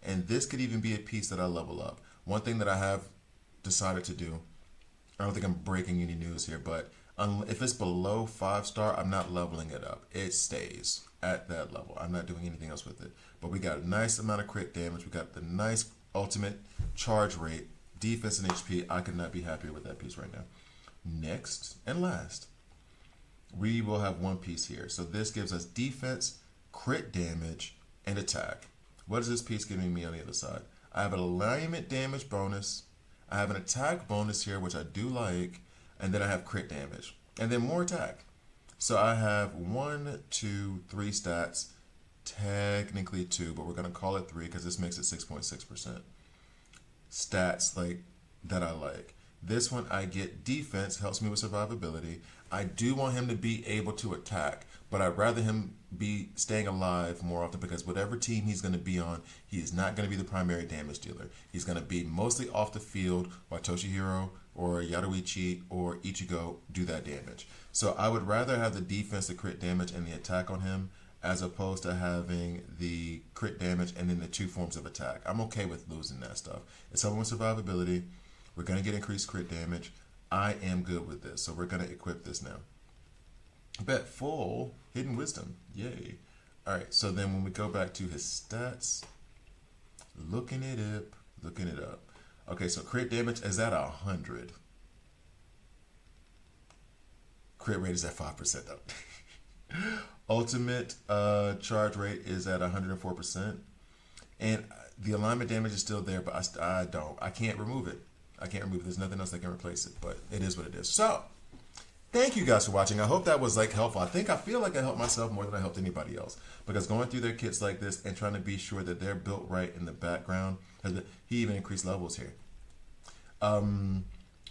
And this could even be a piece that I level up. One thing that I have decided to do, I don't think I'm breaking any news here, but if it's below 5-star, I'm not leveling it up. It stays at that level. I'm not doing anything else with it. But we got a nice amount of crit damage. We got the nice ultimate charge rate. Defense and HP, I could not be happier with that piece right now. Next and last, we will have one piece here. So this gives us defense, crit damage, and attack. What is this piece giving me on the other side? I have an alignment damage bonus. I have an attack bonus here, which I do like. And then I have crit damage. And then more attack. So I have 1, 2, 3 stats, technically 2, but we're going to call it 3 because this makes it 6.6%. Stats like that I like. This one I get defense, helps me with survivability. I do want him to be able to attack, but I'd rather him be staying alive more often because whatever team he's going to be on, he is not going to be the primary damage dealer. He's going to be mostly off the field while Toshihiro or Yaruichi or Ichigo do that damage. So I would rather have the defense, the crit damage, and the attack on him as opposed to having the crit damage and then the 2 forms of attack. I'm okay with losing that stuff. It's someone with survivability. We're going to get increased crit damage. I am good with this. So we're going to equip this now. Bet full hidden wisdom. Yay. All right. So then when we go back to his stats, looking it up. Okay. So crit damage is at 100. Crit rate is at 5% though. Ultimate charge rate is at 104%. And the alignment damage is still there, but I can't remove it. There's nothing else that can replace it, but it is what it is. So, thank you guys for watching. I hope that was like helpful. I feel like I helped myself more than I helped anybody else because going through their kits like this and trying to be sure that they're built right in the background. He even increased levels here.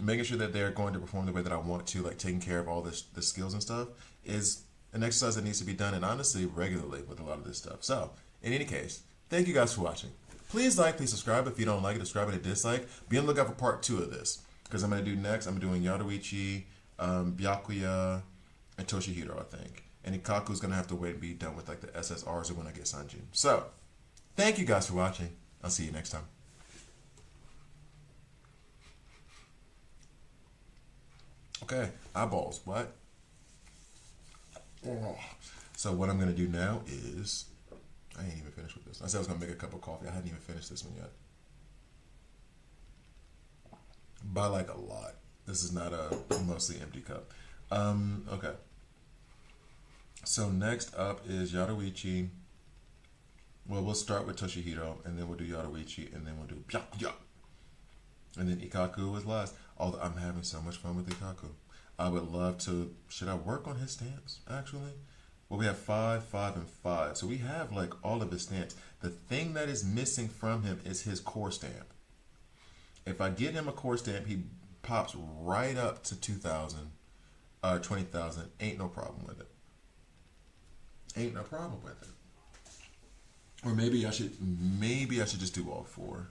Making sure that they're going to perform the way that I want to, like taking care of all the skills and stuff, is an exercise that needs to be done, and honestly, regularly with a lot of this stuff. So, in any case, thank you guys for watching. Please like, please subscribe. If you don't like it, subscribe and a dislike. Be on the lookout for part 2 of this. Because I'm going to do next, I'm doing Yaruichi, Byakuya, and Toshihiro, I think. And Ikaku's going to have to wait and be done with like the SSRs or when I get Sanjin. So, thank you guys for watching. I'll see you next time. Okay, eyeballs. What? Oh. So what I'm going to do now is... I ain't even finished with this. I said I was going to make a cup of coffee. I hadn't even finished this one yet. By like a lot. This is not a mostly empty cup. Okay. So next up is Yaruichi. Well, we'll start with Toshihiro, and then we'll do Yaruichi, and then we'll do Byakuya. And then Ikaku is last. Although I'm having so much fun with Ikaku. I would love to... Should I work on his stance, actually? Well, we have 5, 5, and 5. So we have like all of his stamps. The thing that is missing from him is his core stamp. If I get him a core stamp, he pops right up to 2,000, 20,000. Ain't no problem with it. Ain't no problem with it. Or maybe I should just do all 4.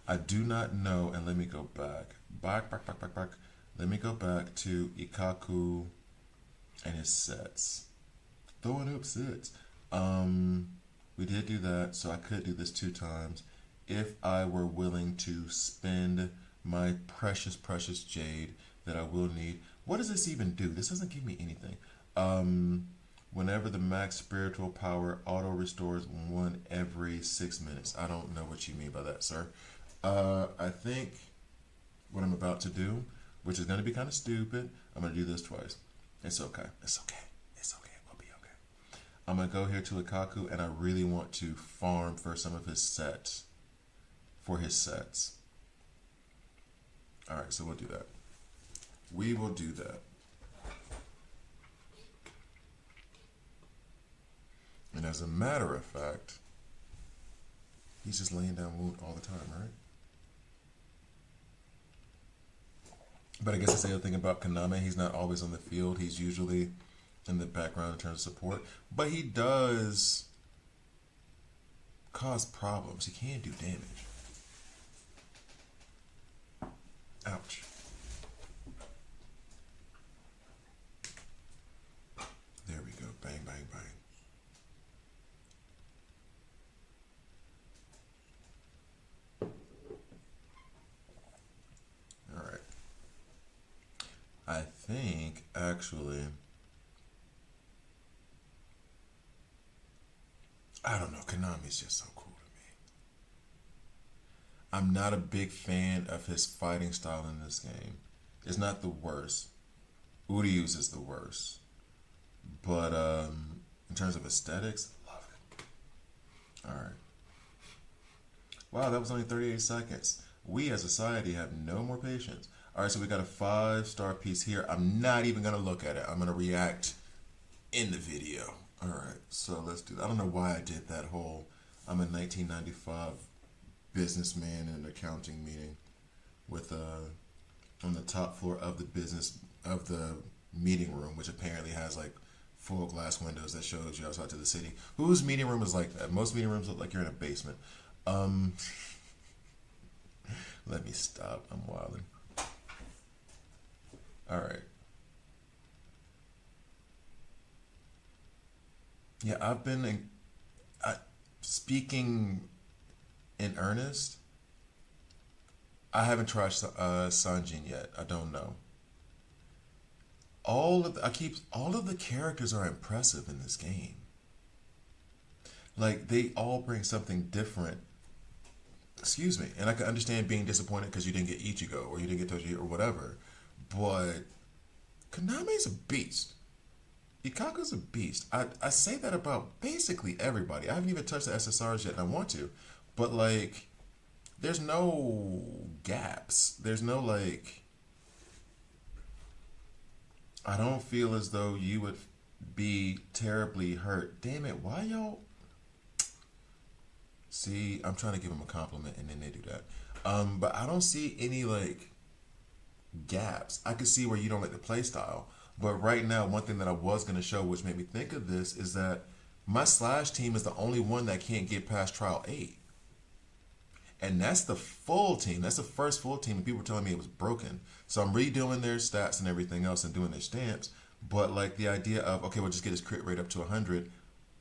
I do not know, and let me go back. Back. Let me go back to Ikaku and his sets. Throwing up sets. We did do that, so I could do this 2 times if I were willing to spend my precious, precious jade that I will need. What does this even do? This doesn't give me anything. Whenever the max spiritual power auto restores 1 every 6 minutes. I don't know what you mean by that, sir. I think what I'm about to do, which is going to be kind of stupid, I'm going to do this twice. It's okay. We'll be okay. I'm going to go here to Ikaku, and I really want to farm for some of his sets. All right, so we'll do that. We will do that. And as a matter of fact, he's just laying down wound all the time, right? But I guess that's the other thing about Kaname. He's not always on the field. He's usually in the background in terms of support. But he does cause problems. He can do damage. Ouch. There we go. Bang, bang, bang. All right. I think, actually, I don't know. Konami's just so cool to me. I'm not a big fan of his fighting style in this game. It's not the worst. Uryu's is the worst. But in terms of aesthetics, love it. All right. Wow, that was only 38 seconds. We as a society have no more patience. All right, so we got a 5-star piece here. I'm not even going to look at it. I'm going to react in the video. All right, so let's do that. I don't know why I did that whole I'm a 1995 businessman in an accounting meeting with on the top floor of the business of the meeting room, which apparently has like full glass windows that shows you outside to the city. Whose meeting room is like that? Most meeting rooms look like you're in a basement. Um, Let me stop. I'm wilding. All right. Yeah, I've been speaking in earnest. I haven't tried Sanjin yet. I don't know. All of the characters are impressive in this game. Like they all bring something different. Excuse me, and I can understand being disappointed because you didn't get Ichigo or you didn't get Toji or whatever, but Kaname's a beast. Ikako's a beast. I say that about basically everybody. I haven't even touched the SSRs yet, and I want to, but like, there's no gaps. There's no like. I don't feel as though you would be terribly hurt. Damn it! Why y'all? See, I'm trying to give them a compliment, and then they do that. But I don't see any like gaps. I could see where you don't like the play style. But right now, one thing that I was going to show, which made me think of this, is that my Slash team is the only one that can't get past Trial 8. And that's the full team. That's the first full team. And people were telling me it was broken. So I'm redoing their stats and everything else and doing their stamps. But like the idea of, okay, we'll just get his crit rate up to 100.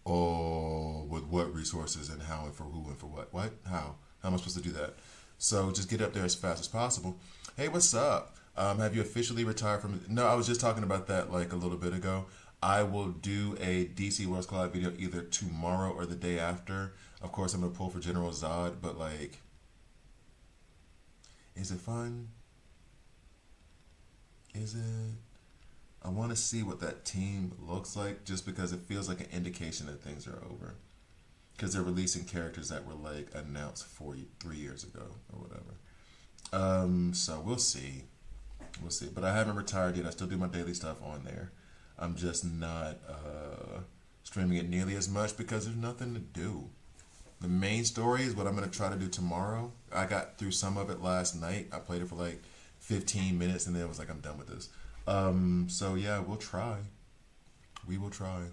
Oh, with what resources and how and for who and for what? What? How? How am I supposed to do that? So just get up there as fast as possible. Hey, what's up? Have you officially retired from? No, I was just talking about that like a little bit ago. I will do a DC Worlds Collide video either tomorrow or the day after. Of course, I'm gonna pull for General Zod, but like, is it fun? Is it? I want to see what that team looks like, just because it feels like an indication that things are over. Because they're releasing characters that were like announced 3 years ago or whatever. So we'll see. We'll see. But I haven't retired yet. I still do my daily stuff on there. I'm just not streaming it nearly as much because there's nothing to do. The main story is what I'm going to try to do tomorrow. I got through some of it last night. I played it for like 15 minutes and then I was like, I'm done with this. So yeah, we'll try. We will try.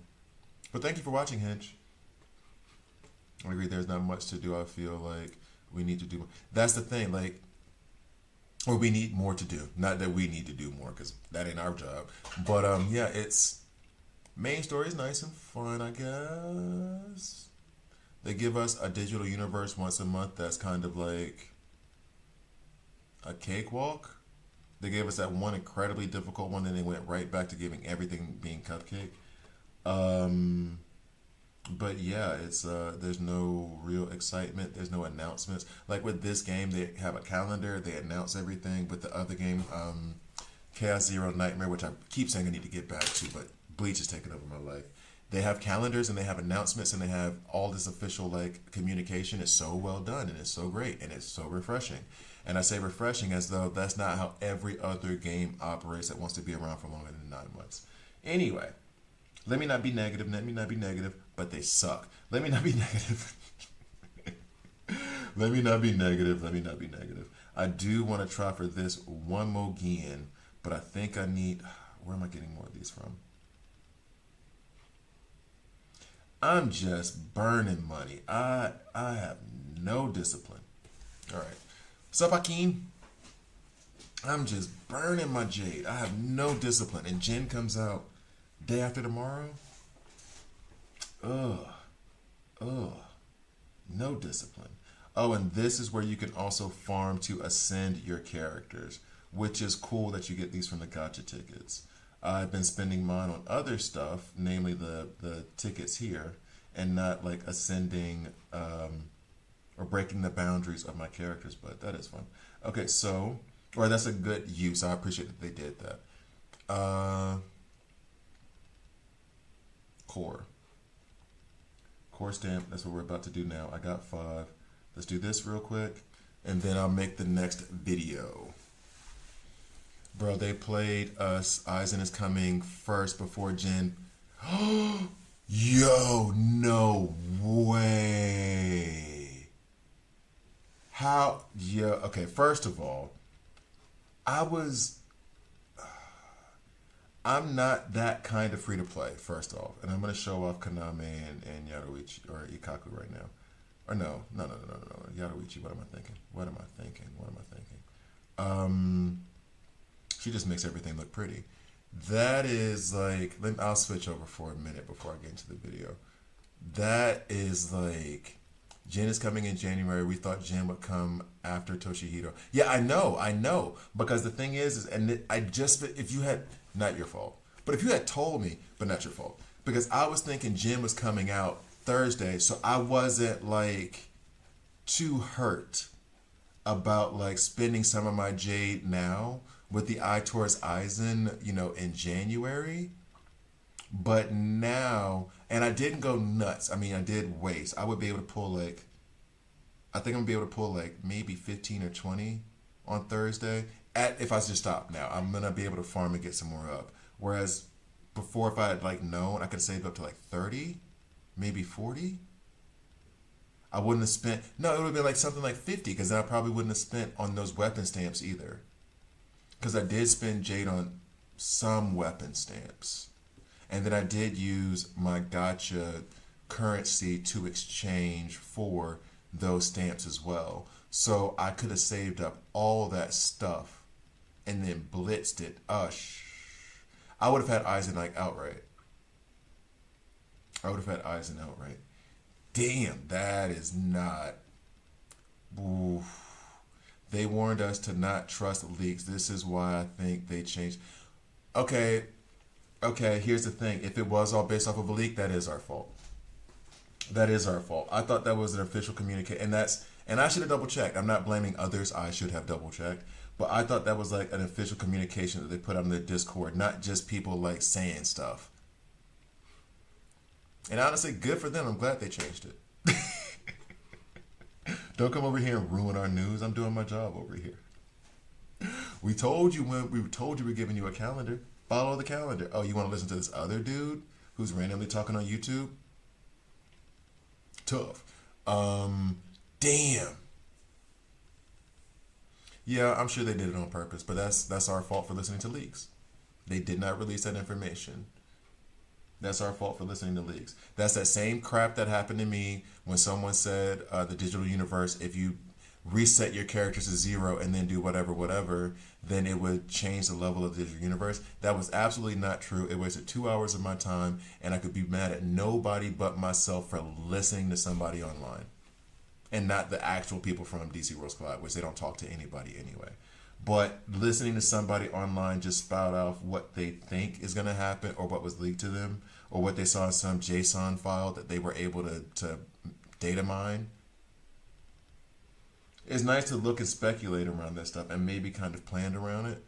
But thank you for watching, Hinch. I agree, there's not much to do. I feel like we need to do more. That's the thing, like, or we need more to do. Not that we need to do more, because that ain't our job. But yeah, it's main story is nice and fun, I guess. They give us a digital universe once a month that's kind of like a cakewalk. They gave us that one incredibly difficult one, and they went right back to giving everything being cupcake. But yeah, it's there's no real excitement. There's no announcements. Like with this game, they have a calendar. They announce everything. With the other game, Chaos Zero Nightmare, which I keep saying I need to get back to, but Bleach is taking over my life. They have calendars and they have announcements and they have all this official like communication. It's so well done and it's so great and it's so refreshing. And I say refreshing as though that's not how every other game operates that wants to be around for longer than 9 months. Anyway, let me not be negative. Let me not be negative, but they suck. Let me not be negative. Let me not be negative. Let me not be negative. I do want to try for this one more again, but I think I need. Where am I getting more of these from? I'm just burning money. I have no discipline. All right. What's up, Hakeem? I'm just burning my jade. I have no discipline. And Jen comes out day after tomorrow. Ugh. No discipline. Oh, and this is where you can also farm to ascend your characters, which is cool that you get these from the gacha tickets. I've been spending mine on other stuff, namely the tickets here, and not like ascending or breaking the boundaries of my characters, but that is fun. Okay, so, or that's a good use. I appreciate that they did that. Core stamp, that's what we're about to do now. I got 5. Let's do this real quick, and then I'll make the next video. Bro, they played us. Aizen is coming first before Jin. Yo, no way. How? Yeah, okay, first of all, I was. I'm not that kind of free to play, first off. And I'm going to show off Kaname and Yaruichi, or Ikaku right now. Or no. Yaruichi, what am I thinking? What am I thinking? What am I thinking? She just makes everything look pretty. That is like, I'll switch over for a minute before I get into the video. That is like, Jin is coming in January. We thought Jin would come after Toshihiro. Yeah, I know. Because the thing is and I just, if you had, not your fault, but if you had told me, but not your fault, because I was thinking Jin was coming out Thursday, so I wasn't like too hurt about like spending some of my jade now with the eye towards Aizen, in January. But now, and I didn't go nuts. I mean, I did waste. I would be able to pull like, I think I'm gonna be able to pull like maybe 15 or 20 on Thursday. If I just stop now, I'm gonna be able to farm and get some more up. Whereas before, if I had like known, I could save up to like 30, maybe 40. I wouldn't have spent. No, it would have been like something like 50, because then I probably wouldn't have spent on those weapon stamps either. Because I did spend jade on some weapon stamps. And then I did use my gacha currency to exchange for those stamps as well. So I could have saved up all that stuff and then blitzed it. I would have had Aizen like outright. Damn, that is not. Oof. They warned us to not trust leaks. This is why I think they changed. Okay, here's the thing. If it was all based off of a leak, that is our fault. I thought that was an official communication, and I should have double checked. I'm not blaming others. I should have double checked. But I thought that was like an official communication that they put on their Discord, not just people like saying stuff. And honestly, good for them. I'm glad they changed it. Don't come over here and ruin our news. I'm doing my job over here. We told you we're giving you a calendar. Follow the calendar. Oh, you want to listen to this other dude who's randomly talking on YouTube? Tough. Damn. Yeah, I'm sure they did it on purpose, but that's our fault for listening to leaks. They did not release that information. That's our fault for listening to leaks. That's that same crap that happened to me when someone said the digital universe, if you reset your characters to 0 and then do whatever, then it would change the level of the digital universe. That was absolutely not true. It wasted 2 hours of my time, and I could be mad at nobody but myself for listening to somebody online. And not the actual people from DC Worlds Collide, which they don't talk to anybody anyway. But listening to somebody online just spout off what they think is going to happen, or what was leaked to them, or what they saw in some JSON file that they were able to data mine. It's nice to look and speculate around that stuff and maybe kind of plan around it.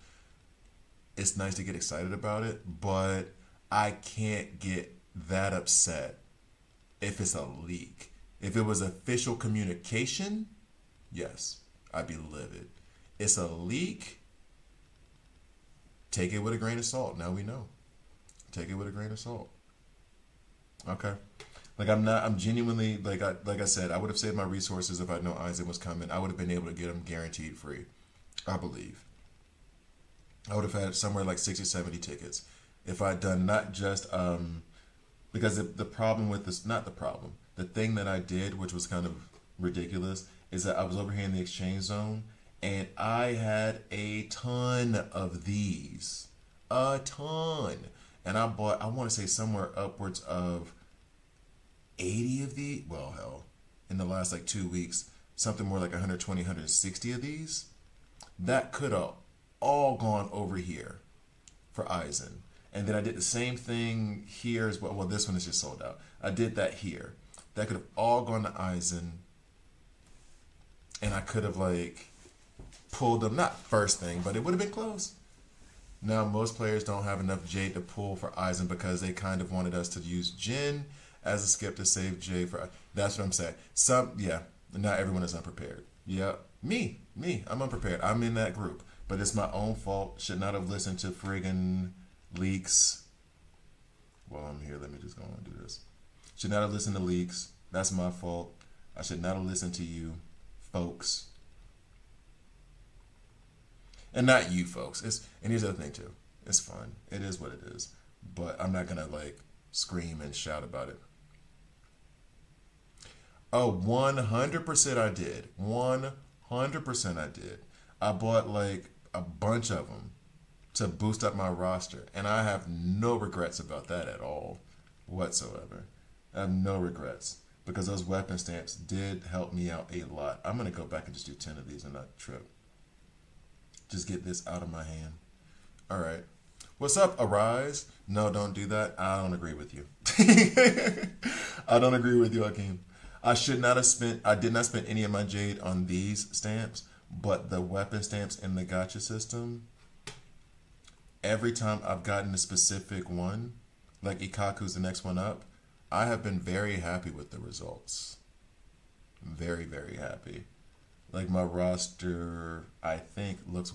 It's nice to get excited about it, but I can't get that upset if it's a leak. If it was official communication, yes, I'd be livid. It's a leak. Take it with a grain of salt. Now we know. Take it with a grain of salt. Okay. Like I'm genuinely, like I said, I would have saved my resources if I'd known Aizen was coming. I would have been able to get him guaranteed free. I believe. I would have had somewhere like 60, 70 tickets. If I'd done not just, because the problem with this, not the problem, the thing that I did, which was kind of ridiculous, is that I was over here in the exchange zone, and I had a ton of these. A ton. And I bought, I want to say somewhere upwards of 80 of these. Well, hell, in the last like 2 weeks, something more like 120, 160 of these. That could have all gone over here for Aizen. And then I did the same thing here as well. Well, this one is just sold out. I did that here. That could have all gone to Aizen. And I could have like pulled them, not first thing, but it would have been close. Now, most players don't have enough Jade to pull for Aizen because they kind of wanted us to use Jin as a skip to save Jade for. That's what I'm saying. Not everyone is unprepared. Yeah, me, I'm unprepared. I'm in that group, but it's my own fault. Should not have listened to friggin' leaks. While I'm here, let me just go on and do this. Should not have listened to leaks. That's my fault. I should not have listened to you, folks. And not you, folks. And here's the other thing, too. It's fun. It is what it is. But I'm not going to, like, scream and shout about it. Oh, 100% I did. 100% I did. I bought, like, a bunch of them to boost up my roster. And I have no regrets about that at all whatsoever. I have no regrets because those weapon stamps did help me out a lot. I'm going to go back and just do 10 of these and not trip. Just get this out of my hand. All right. What's up, Arise? No, don't do that. I don't agree with you. I don't agree with you, Hakeem. I did not spend any of my jade on these stamps, but the weapon stamps in the gacha system, every time I've gotten a specific one, like Ikaku's the next one up, I have been very happy with the results. Very, very happy. Like my roster, I think, looks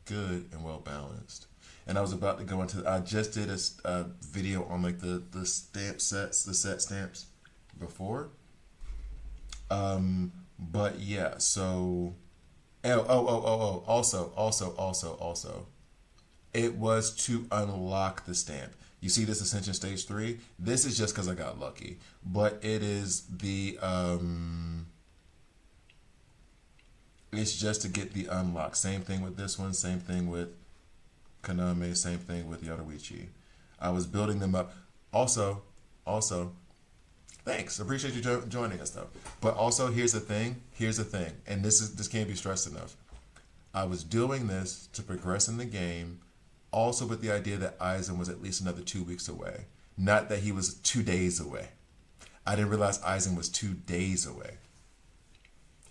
good and well balanced. And I was about to go into, I just did a video on like the stamp sets, the set stamps before. But yeah, so, also, it was to unlock the stamp. You see this Ascension Stage 3? This is just because I got lucky. But it is the, it's just to get the unlock. Same thing with this one, same thing with Kaname, same thing with Yoruichi. I was building them up. Also, thanks. Appreciate you joining us though. But also, here's the thing, and this can't be stressed enough. I was doing this to progress in the game, also with the idea that Aizen was at least another 2 weeks away. Not that he was 2 days away. I didn't realize Aizen was 2 days away.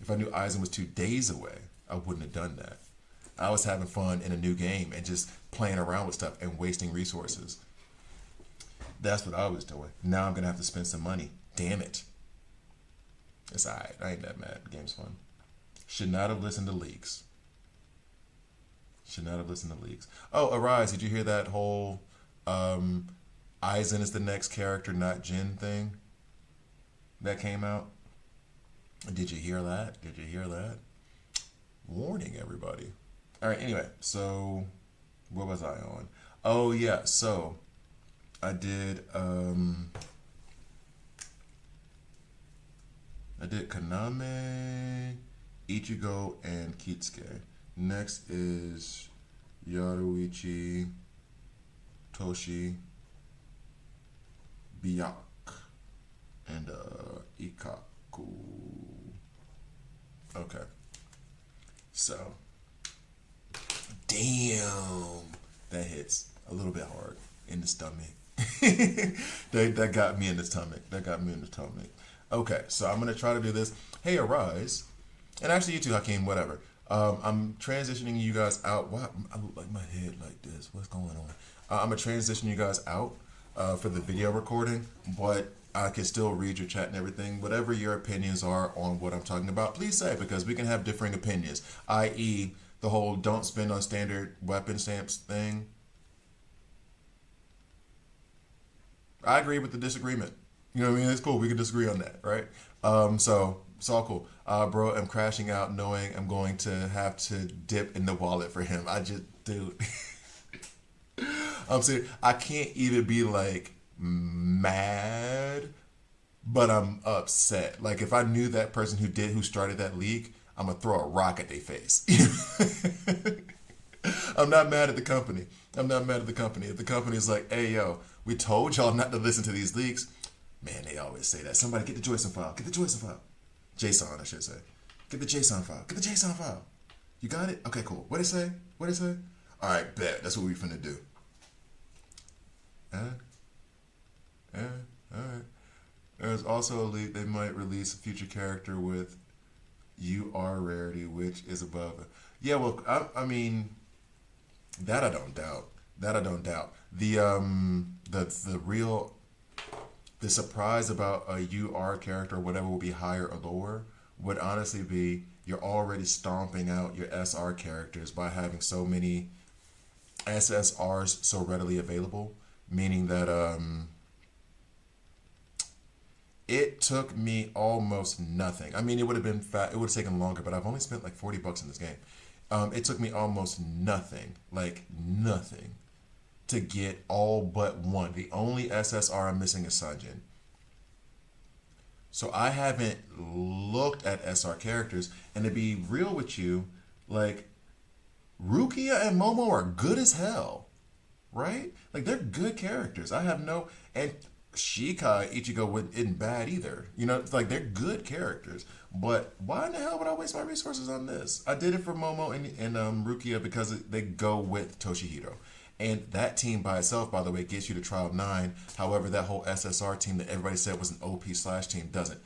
If I knew Aizen was 2 days away, I wouldn't have done that. I was having fun in a new game and just playing around with stuff and wasting resources. That's what I was doing. Now I'm going to have to spend some money. Damn it. It's alright. I ain't that mad. The game's fun. Should not have listened to leaks. Oh, Arise, did you hear that whole Aizen is the next character, not Jin thing that came out? Did you hear that? Warning, everybody. All right, anyway, so what was I on? Oh, yeah, so I did Kaname, Ichigo, and Kitsuke. Next is Yoruichi, Toshi, Byaku, and Ikaku. Okay. So, damn, that hits a little bit hard in the stomach. that got me in the stomach. Okay, so I'm gonna try to do this. Hey, Arise, and actually you too, Hakeem. Whatever. I'm transitioning you guys out. Wow, I look like my head like this. What's going on? I'm gonna transition you guys out for the video recording, but I can still read your chat and everything. Whatever your opinions are on what I'm talking about, please say, because we can have differing opinions, i.e. the whole don't spend on standard weapon stamps thing. I agree with the disagreement. You know what I mean? It's cool. We can disagree on that, right? So it's all cool. Bro, I'm crashing out knowing I'm going to have to dip in the wallet for him. Dude. I'm serious. I can't even be like mad, but I'm upset. Like if I knew that person who started that leak, I'm gonna throw a rock at their face. I'm not mad at the company. If the company is like, hey yo, we told y'all not to listen to these leaks. Man, they always say that. Somebody get the JSON file. JSON, I should say. Get the JSON file. You got it? Okay, cool. What'd it say? All right, bet. That's what we finna do. All right. There's also a leak they might release a future character with UR rarity, which is above it. Yeah, well, I mean, that I don't doubt. The surprise about a UR character or whatever will be higher or lower would honestly be you're already stomping out your SR characters by having so many SSRs so readily available. meaning that it took me almost nothing. I mean, it would have been fat. It would have taken longer, but I've only spent like $40 in this game. It took me almost nothing, like nothing, to get all but one. The only SSR I'm missing is Sanjin. So I haven't looked at SR characters, and to be real with you, like Rukia and Momo are good as hell, right? Like they're good characters. I have no and Shikai Ichigo isn't bad either. You know, it's like they're good characters. But why in the hell would I waste my resources on this? I did it for Momo and Rukia because they go with Toshihiro. And that team by itself, by the way, gets you to Trial 9. However, that whole SSR team that everybody said was an OP slash team doesn't.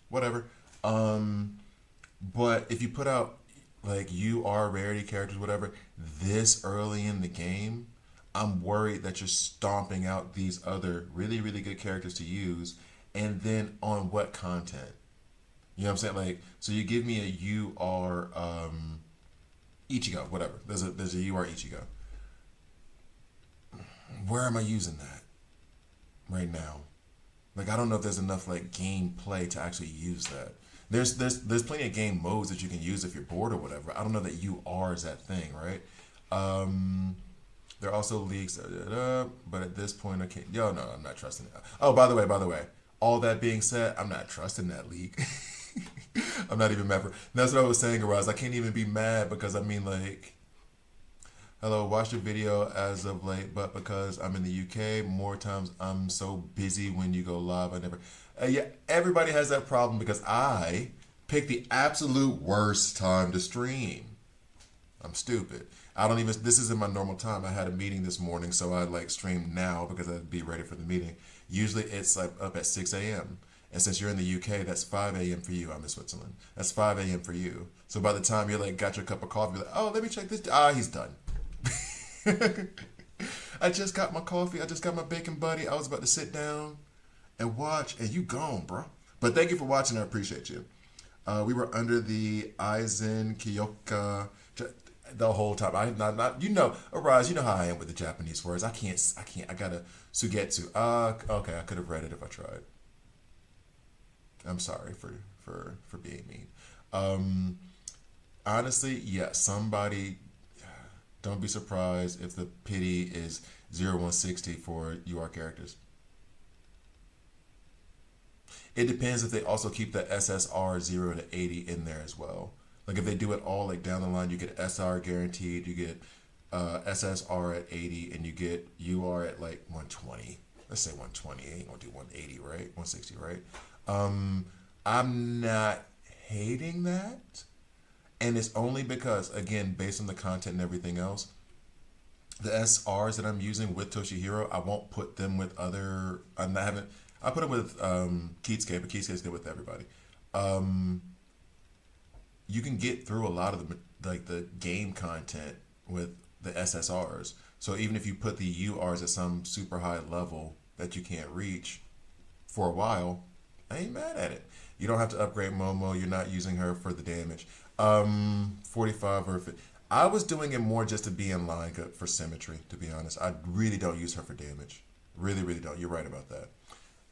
Whatever. But if you put out like UR rarity characters, whatever, this early in the game, I'm worried that you're stomping out these other really, really good characters to use. And then on what content? You know what I'm saying? Like, so you give me a UR Ichigo, whatever. There's a UR Ichigo. Where am I using that right now? Like, I don't know if there's enough like gameplay to actually use that. There's plenty of game modes that you can use if you're bored or whatever. I don't know that UR is that thing, right? There are also leaks, but at this point I can't. Yo, no, I'm not trusting it. Oh, by the way, all that being said, I'm not trusting that leak. I'm not even mad for. That's what I was saying, Araz. I can't even be mad because I mean, like, hello, watch the video as of late, but because I'm in the UK, more times I'm so busy when you go live, I never. Yeah, everybody has that problem because I pick the absolute worst time to stream. I'm stupid. I don't even. This isn't my normal time. I had a meeting this morning, so I like streamed now because I'd be ready for the meeting. Usually it's like up at 6 a.m. And since you're in the UK, that's 5 a.m. for you. I'm in Switzerland. That's 5 a.m. for you. So by the time you're like got your cup of coffee, you're like, oh, let me check this. He's done. I just got my coffee. I just got my bacon buddy. I was about to sit down and watch, and you gone, bro. But thank you for watching. I appreciate you. We were under the Aizen Kyoka the whole time. I not you know, Arise, you know how I am with the Japanese words. I can't. I gotta sugetsu. Okay, I could have read it if I tried. I'm sorry for being mean. Honestly, yeah, somebody. Don't be surprised if the pity is 0160 for UR characters. It depends if they also keep the SSR 0 to 80 in there as well. Like if they do it all like down the line, you get SR guaranteed, you get SSR at 80, and you get UR at like 120. Let's say 120. Ain't gonna do 180, right? 160, right? I'm not hating that. And it's only because, again, based on the content and everything else, the SRs that I'm using with Toshihiro, I won't put them with other. I put it with Keatsuke, but Keatsuke's good with everybody. You can get through a lot of the game content with the SSRs. So even if you put the URs at some super high level that you can't reach for a while, I ain't mad at it. You don't have to upgrade Momo. You're not using her for the damage. 45 or 50. I was doing it more just to be in line for symmetry, to be honest. I really don't use her for damage. Really, really don't. You're right about that.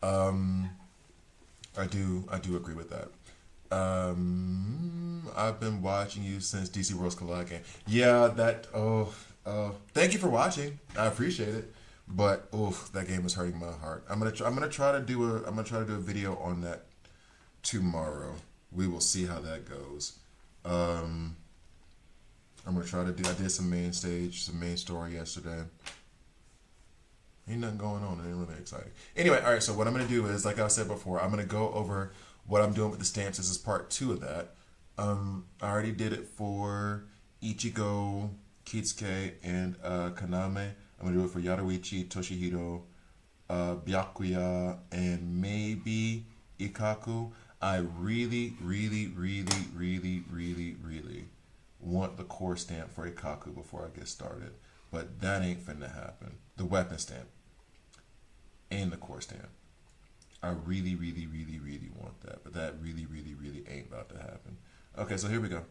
I do agree with that. I've been watching you since DC Worlds Collide game. Yeah, thank you for watching. I appreciate it. But that game is hurting my heart. I'm gonna try to do a video on that tomorrow. We will see how that goes. I'm gonna try to do. I did some main story yesterday. Ain't nothing going on. It ain't really exciting. Anyway, all right. So what I'm gonna do is, like I said before, I'm gonna go over what I'm doing with the stamps. This is part 2 of that. I already did it for Ichigo, Kitsuke, and Kaname. I'm gonna do it for Yaruichi, Toshihiro, Byakuya, and maybe Ikaku. I really, really, really, really, really, really want the core stamp for Ikaku before I get started. But that ain't finna happen. The weapon stamp and the core stamp. I really, really, really, really want that. But that really, really, really ain't about to happen. Okay, so here we go.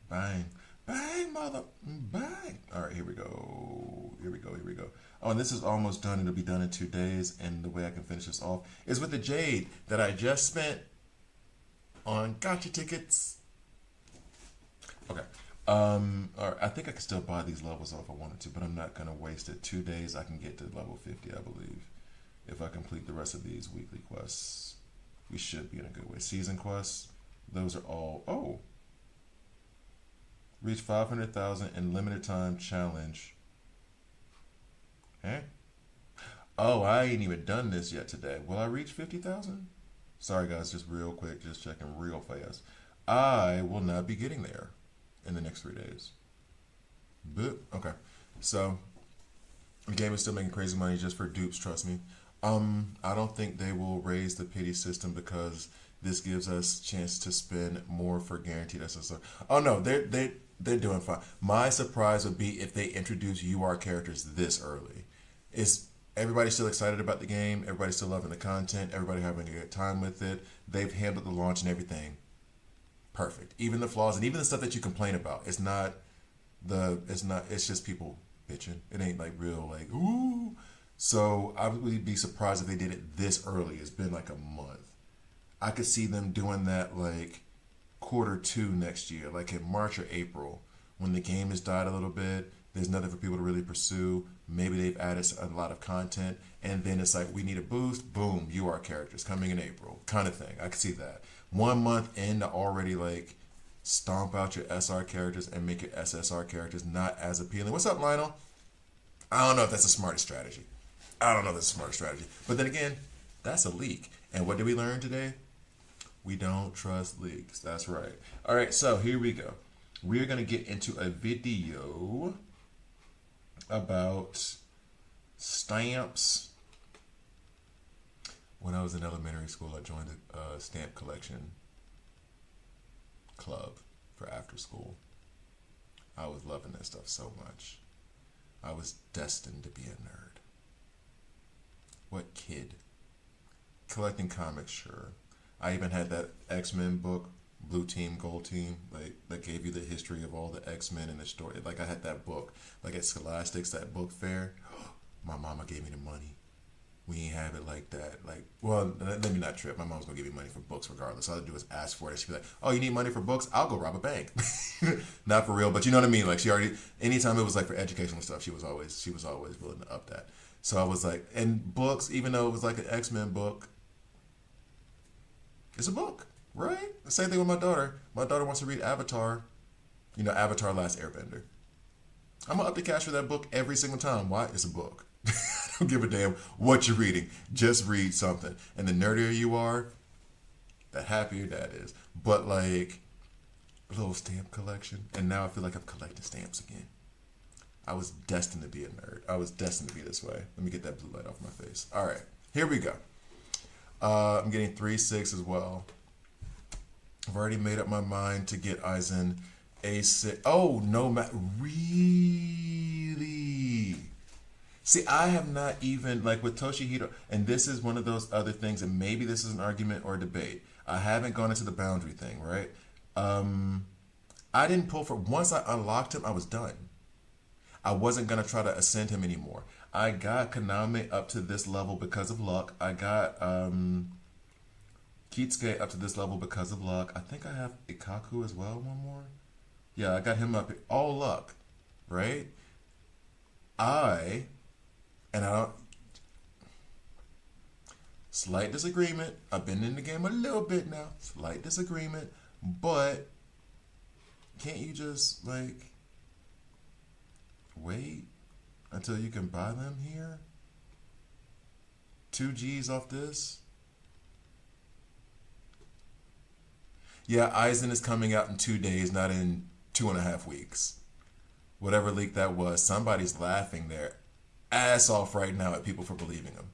Bang. Bang, mother, bang. All right, here we go. Here we go. Here we go. Oh, and this is almost done. It'll be done in 2 days. And the way I can finish this off is with the Jade that I just spent on gotcha tickets. Okay. All right, I think I can still buy these levels off if I wanted to, but I'm not gonna waste it. 2 days, I can get to level 50, I believe, if I complete the rest of these weekly quests. We should be in a good way. Season quests, those are all. Oh, reach 500,000 in limited time challenge. Eh? Oh, I ain't even done this yet today. Will I reach 50,000? Sorry guys, just real quick, just checking real fast. I will not be getting there in the next 3 days. But okay, so the game is still making crazy money just for dupes. Trust me. I don't think they will raise the pity system because this gives us a chance to spend more for guaranteed SSR. Oh no, they're doing fine. My surprise would be if they introduce UR characters this early. Is everybody still excited about the game? Everybody's still loving the content. Everybody having a good time with it. They've handled the launch and everything perfect. Even the flaws and even the stuff that you complain about. It's just people bitching. It ain't like real like ooh. So I would be surprised if they did it this early. It's been like a month. I could see them doing that like Q2 next year, like in March or April, when the game has died a little bit. There's nothing for people to really pursue. Maybe they've added a lot of content, and then it's like we need a boost. Boom, UR characters coming in April, kind of thing. I could see that 1 month in to already like stomp out your SR characters and make your SSR characters not as appealing. What's up, Lionel? I don't know if that's the smartest strategy. I don't know if that's a smart strategy. But then again, that's a leak. And what did we learn today? We don't trust leaks. That's right. All right, so here we go. We're going to get into a video about stamps. When I was in elementary school, I joined a stamp collection club for after school. I was loving that stuff so much. I was destined to be a nerd. What kid? Collecting comics, sure. I even had that X-Men book, Blue Team, Gold Team, like that gave you the history of all the X-Men and the story. Like I had that book, like at Scholastics, that book fair. My mama gave me the money. We ain't have it like that. Like, well, let me not trip. My mom's gonna give me money for books regardless. All I do is ask for it. She'd be like, "Oh, you need money for books? I'll go rob a bank." Not for real, but you know what I mean. Like she already, anytime it was like for educational stuff, she was always willing to up that. So I was like, and books, even though it was like an X-Men book, it's a book, right? The same thing with my daughter. My daughter wants to read Avatar, Avatar Last Airbender. I'm going to up the cash for that book every single time. Why? It's a book. I don't give a damn what you're reading. Just read something. And the nerdier you are, the happier that is. But like, a little stamp collection. And now I feel like I'm collecting stamps again. I was destined to be a nerd. I was destined to be this way. Let me get that blue light off my face. All right, here we go. I'm getting 3/6 as well. I've already made up my mind to get Aizen A6. Oh, no, really? See, I have not even, like with Toshihiro, and this is one of those other things, and maybe this is an argument or a debate. I haven't gone into the boundary thing, right? I didn't pull for, once I unlocked him, I was done. I wasn't going to try to ascend him anymore. I got Kaname up to this level because of luck. I got Kitsuke up to this level because of luck. I think I have Ikaku as well, one more. Yeah, I got him up. All luck, right? I don't... Slight disagreement. I've been in the game a little bit now. Slight disagreement. But can't you just, like... wait until you can buy them here? 2 G's off this? Yeah, Aizen is coming out in 2 days, not in 2.5 weeks. Whatever leak that was, somebody's laughing their ass off right now at people for believing them.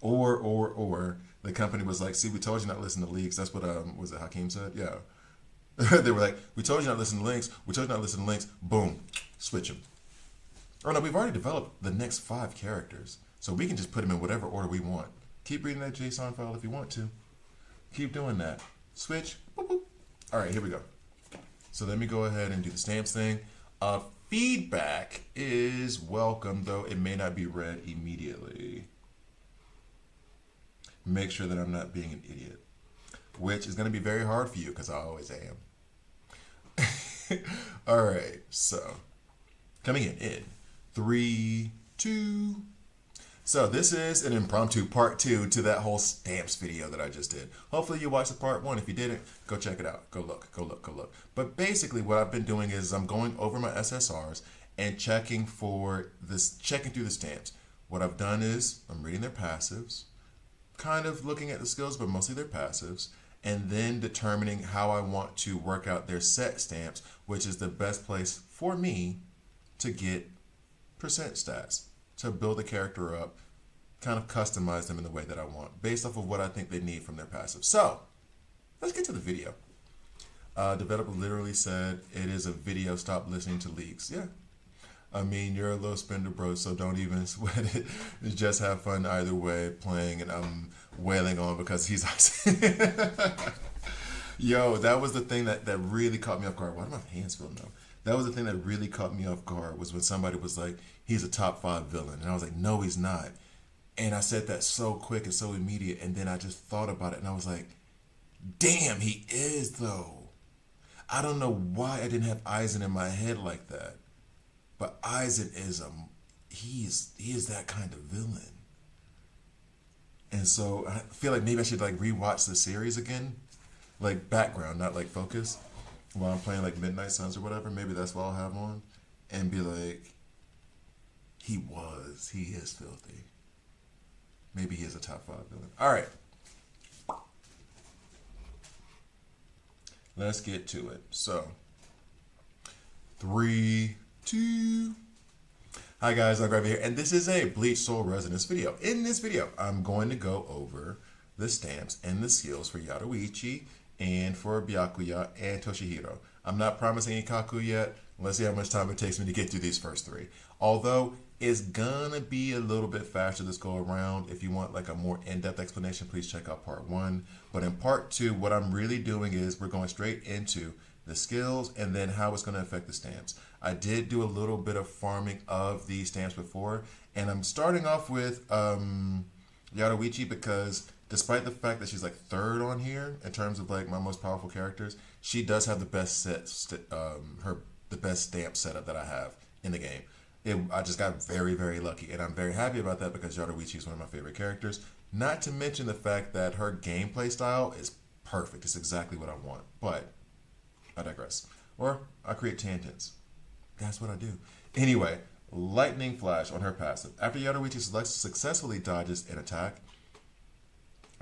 or the company was like, see, we told you not to listen to leaks. That's what was it Hakeem said? Yeah. They were like, we told you not to listen to links. We told you not to listen to links. Boom. Switch them. Oh, no, we've already developed the next 5 characters. So we can just put them in whatever order we want. Keep reading that JSON file if you want to. Keep doing that. Switch. Boop, boop. All right, here we go. So let me go ahead and do the stamps thing. Feedback is welcome, though it may not be read immediately. Make sure that I'm not being an idiot, which is going to be very hard for you because I always am. All right, so coming in 3, 2. So this is an impromptu part 2 to that whole stamps video that I just did. Hopefully you watched the part 1. If you didn't, go check it out. Go look. But basically what I've been doing is I'm going over my SSRs and checking through the stamps. What I've done is I'm reading their passives, kind of looking at the skills, but mostly their passives, and then determining how I want to work out their set stamps, which is the best place for me to get percent stats, to build a character up, kind of customize them in the way that I want, based off of what I think they need from their passive. So, let's get to the video. Developer literally said, it is a video, stop listening to leaks. Yeah. I mean, you're a little spender, bro, so don't even sweat it. Just have fun either way playing, and I'm wailing on because he's Yo, that was the thing that really caught me off guard. Why do my hands feel numb? That was the thing that really caught me off guard, was when somebody was like, he's a top 5 villain. And I was like, no, he's not. And I said that so quick and so immediate, and then I just thought about it, and I was like, damn, he is, though. I don't know why I didn't have Aizen in my head like that. But Aizen is he is that kind of villain. And so I feel like maybe I should like rewatch the series again. Like background, not like focus. While I'm playing like Midnight Suns or whatever. Maybe that's what I'll have on. And be like, he is filthy. Maybe he is a top 5 villain. Alright. Let's get to it. So 3, 2. Hi guys, I'm Gravy here, and this is a Bleach Soul Resonance video. In this video, I'm going to go over the stamps and the skills for Yaruichi and for Byakuya and Toshihiro. I'm not promising Ikaku yet. Let's see how much time it takes me to get through these first 3. Although, it's gonna be a little bit faster this go around. If you want like a more in-depth explanation, please check out part 1. But in part 2, what I'm really doing is we're going straight into the skills and then how it's going to affect the stamps. I did do a little bit of farming of these stamps before, and I'm starting off with Yaruichi because despite the fact that she's like 3rd on here in terms of like my most powerful characters, she does have the best the best stamp setup that I have in the game. I just got very, very lucky, and I'm very happy about that because Yaruichi is one of my favorite characters. Not to mention the fact that her gameplay style is perfect. It's exactly what I want, but I digress. Or I create tangents. That's what I do. Anyway, Lightning Flash on her passive. After Yaruichi successfully dodges an attack,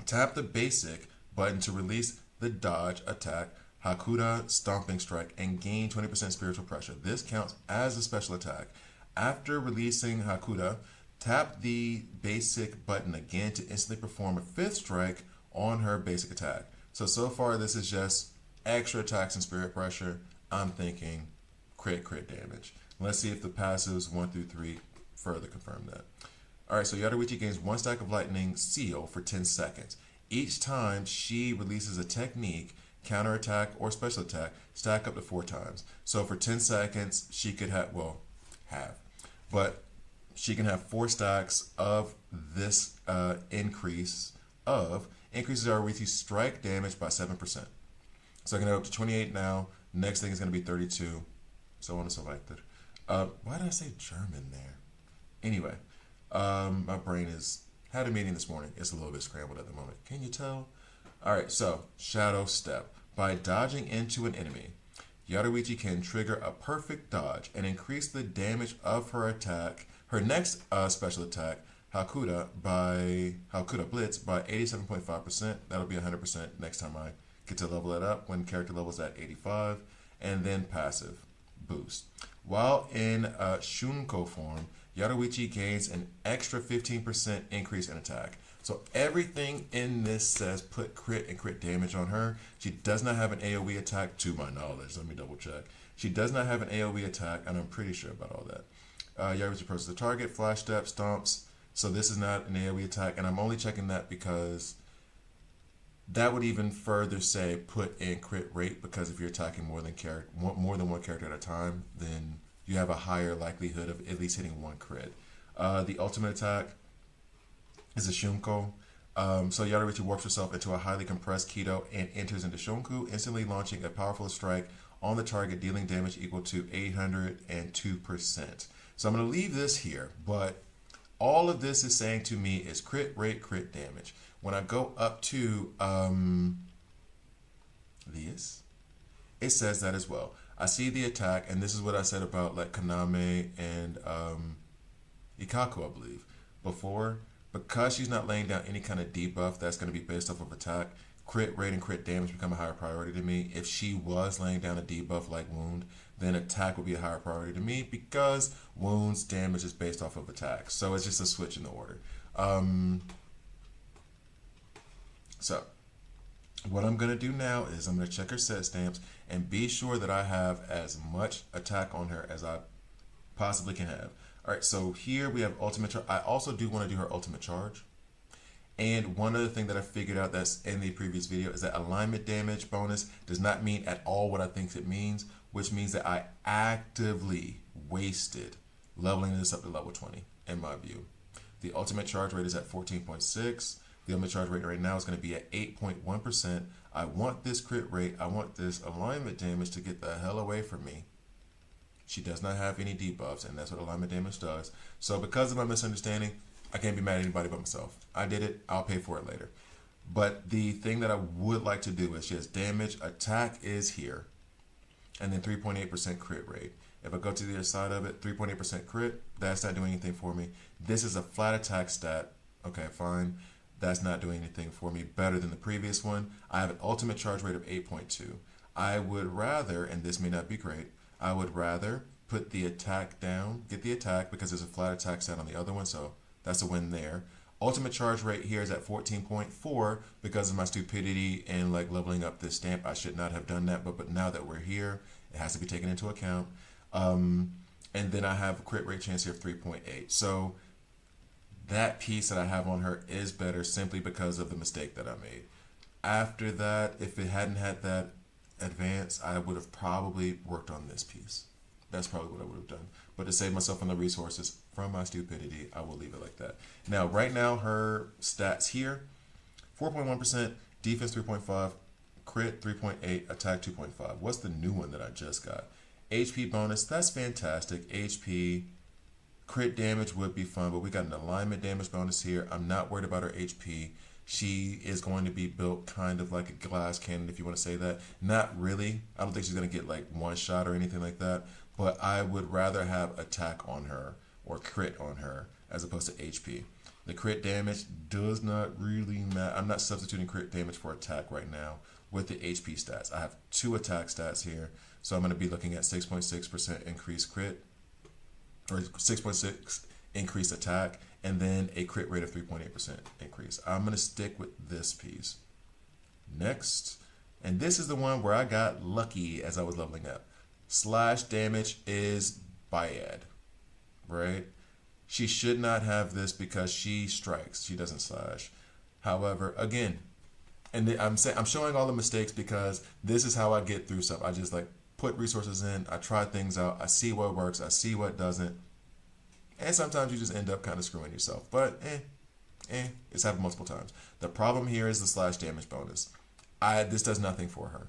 tap the basic button to release the dodge attack, Hakuda Stomping Strike, and gain 20% spiritual pressure. This counts as a special attack. After releasing Hakuda, tap the basic button again to instantly perform a 5th strike on her basic attack. So far this is just extra attacks and spirit pressure. I'm thinking crit damage. Let's see if the passives 1 through 3 further confirm that. Alright, so Yaruichi gains 1 stack of lightning seal for 10 seconds. Each time she releases a technique, counterattack, or special attack, stack up to 4 times. So for 10 seconds, she could she can have 4 stacks of this increases Yaruichi's strike damage by 7%. So I can go up to 28 now. Next thing is going to be 32. So on and so forth. Why did I say German there? Anyway, my brain had a meeting this morning. It's a little bit scrambled at the moment. Can you tell? Alright, so Shadow Step. By dodging into an enemy, Yaruichi can trigger a perfect dodge and increase the damage of her attack, her next special attack, Hakuda Blitz, by 87.5%. That'll be 100% next time I get to level it up when character level is at 85. And then passive boost. While in Shunko form, Yaruichi gains an extra 15% increase in attack. So everything in this says put crit and crit damage on her. She does not have an AoE attack, to my knowledge. Let me double check. She does not have an AoE attack, and I'm pretty sure about all that. Yaruichi approaches the target, flash step, stomps. So this is not an AoE attack, and I'm only checking that because That would even further say put in crit rate, because if you're attacking more than one character at a time, then you have a higher likelihood of at least hitting one crit. The ultimate attack is a Shunko. So Yadorichi warps herself into a highly compressed Kido and enters into Shunku, instantly launching a powerful strike on the target, dealing damage equal to 802%. So I'm going to leave this here, but all of this is saying to me is crit rate, crit damage. When I go up to this, it says that as well. I see the attack, and this is what I said about like Kaname and Ikaku, I believe, before. Because she's not laying down any kind of debuff that's going to be based off of attack, crit rate and crit damage become a higher priority to me. If she was laying down a debuff like wound, then attack would be a higher priority to me, because wounds damage is based off of attack. So it's just a switch in the order. So what I'm going to do now is I'm going to check her set stamps and be sure that I have as much attack on her as I possibly can have. All right, so here we have ultimate charge. I also do want to do her ultimate charge. And one other thing that I figured out that's in the previous video is that alignment damage bonus does not mean at all what I think it means, which means that I actively wasted leveling this up to level 20, in my view. The ultimate charge rate is at 14.6. The ultimate charge rate right now is going to be at 8.1%. I want this crit rate. I want this alignment damage to get the hell away from me. She does not have any debuffs, and that's what alignment damage does. So because of my misunderstanding, I can't be mad at anybody but myself. I did it. I'll pay for it later. But the thing that I would like to do is she has damage. Attack is here. And then 3.8% crit rate. If I go to the other side of it, 3.8% crit, that's not doing anything for me. This is a flat attack stat. Okay, fine. That's not doing anything for me better than the previous one. I have an ultimate charge rate of 8.2. I would rather, and this may not be great, I would rather put the attack down, get the attack, because there's a flat attack stat on the other one, so that's a win there. Ultimate charge rate here is at 14.4 because of my stupidity and like leveling up this stamp. I should not have done that, but now that we're here, it has to be taken into account. And then I have a crit rate chance here of 3.8. So that piece that I have on her is better simply because of the mistake that I made. After that, if it hadn't had that advance, I would have probably worked on this piece. That's probably what I would have done. But to save myself on the resources from my stupidity, I will leave it like that. Now, right now, her stats here, 4.1%, defense 3.5, crit 3.8, attack 2.5. What's the new one that I just got? HP bonus, that's fantastic. HP, crit damage would be fun, but we got an alignment damage bonus here. I'm not worried about her HP. She is going to be built kind of like a glass cannon, if you want to say that. Not really. I don't think she's going to get like one shot or anything like that. But I would rather have attack on her or crit on her as opposed to HP. The crit damage does not really matter. I'm not substituting crit damage for attack right now with the HP stats. I have 2 attack stats here. So I'm going to be looking at 6.6% increased crit, or 6.6 increased attack, and then a crit rate of 3.8% increase. I'm going to stick with this piece. Next, and this is the one where I got lucky as I was leveling up. Slash damage is bad, right? She should not have this because she strikes. She doesn't slash. However, again, and I'm showing all the mistakes because this is how I get through stuff. I just like put resources in. I try things out. I see what works. I see what doesn't. And sometimes you just end up kind of screwing yourself. But it's happened multiple times. The problem here is the slash damage bonus. This does nothing for her